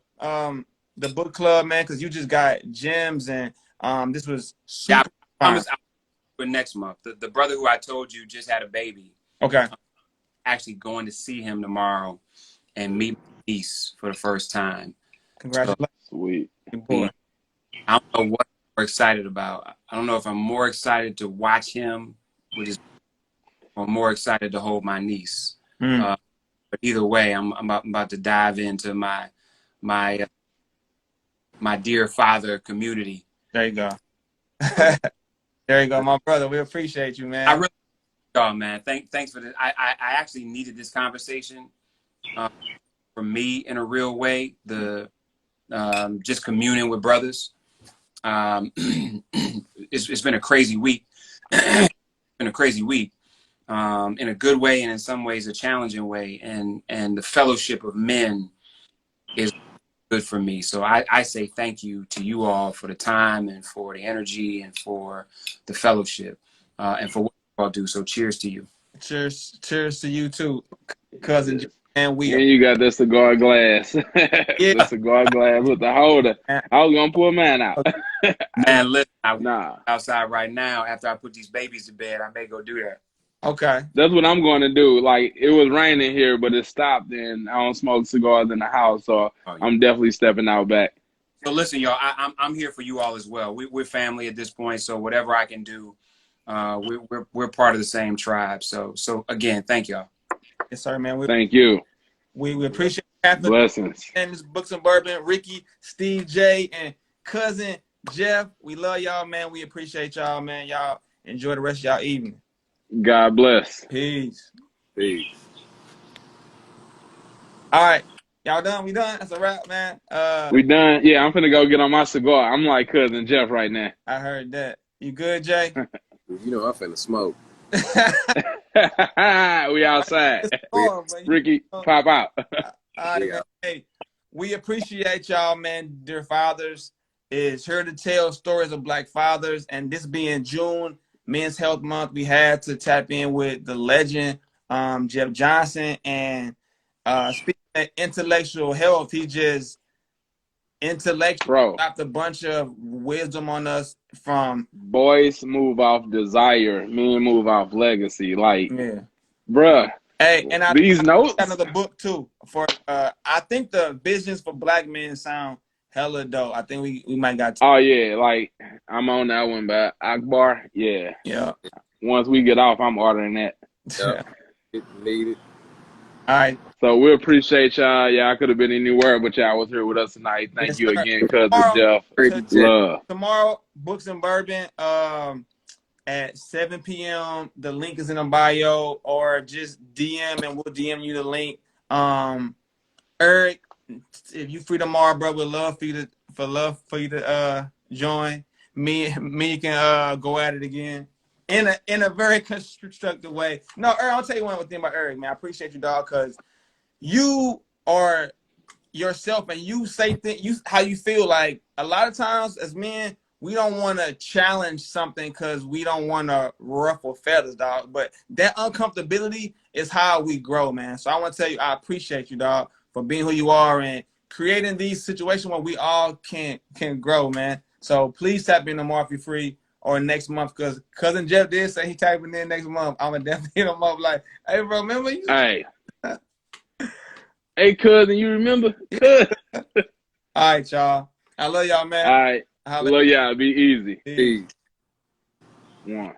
the book club, man, because you just got gems, and this was super fun. I promise I'll do it next month. The brother who I told you just had a baby. Okay. Actually going to see him tomorrow and meet my niece for the first time. Congratulations. So, sweet. Boy. I don't know what I'm more excited about. I don't know if I'm more excited to watch him or more excited to hold my niece. But either way, I'm about to dive into my dear father community. There you go. There you go, my brother. We appreciate you, man. I really, y'all, man. Thanks for this. I actually needed this conversation for me in a real way. The just communing with brothers. It's been a crazy week. It's been a crazy week, in a good way and in some ways a challenging way. And the fellowship of men is good for me. So I say thank you to you all for the time and for the energy and for the fellowship and for what you all do. So cheers to you. Cheers to you too, cousin. And you got the cigar glass. Yeah. The cigar glass with the holder. I was gonna pull mine out. Man, listen, I'm outside right now. After I put these babies to bed, I may go do that. Okay. That's what I'm going to do. Like, it was raining here, but it stopped, and I don't smoke cigars in the house, so I'm definitely stepping out back. So listen, y'all, I'm here for you all as well. We're family at this point, so whatever I can do, we're part of the same tribe. So again, thank y'all. Yes, sir, man. Thank you. We appreciate Catherine Blessings. and this Books and Bourbon, Ricky, Steve J, and cousin Jeff. We love y'all, man. We appreciate y'all, man. Y'all enjoy the rest of y'all evening. God bless. Peace. Peace. All right. Y'all done? We done? That's a wrap, man. We done. Yeah, I'm finna go get on my cigar. I'm like cousin Jeff right now. I heard that. You good, Jay? You know I'm finna smoke. We outside. Ricky, pop out. All right, man. Hey, we appreciate y'all, man. Dear fathers is here to tell stories of Black fathers, and this being June, Men's Health Month, we had to tap in with the legend, Jeff Johnson, and speaking of intellectual health, he just intellectually dropped a bunch of wisdom on us from boys move off desire, men move off legacy. Like, yeah, bruh. Hey, and these notes. Got another book too. For I think the visions for Black men sound hella dope. I think we might got. Oh yeah, like I'm on that one, but Akbar, yeah. Once we get off, I'm ordering that. Need it. All right. So we appreciate y'all. Y'all could have been anywhere, but y'all was here with us tonight. Thank you again, cousin Jeff. Love. Tomorrow, Books and Bourbon. At 7 p.m. The link is in the bio, or just DM and we'll DM you the link. Eric, if you free tomorrow, bro, we'd love for you to join. Me you can go at it again in a very constructive way. No, Eric, I'll tell you one thing about Eric, man. I appreciate you, dog, because you are yourself and you say things how you feel. Like a lot of times as men, we don't want to challenge something because we don't want to ruffle feathers, dog. But that uncomfortability is how we grow, man. So I want to tell you, I appreciate you, dog, for being who you are and creating these situations where we all can grow, man. So please tap in tomorrow if you're free, or next month, because cousin Jeff did say he tapping in next month. I'm gonna definitely hit him up like, hey, bro, remember you? Hey, hey, cousin, you remember? All right, y'all. I love y'all, man. All right. Love y'all. Be easy. Peace. 1.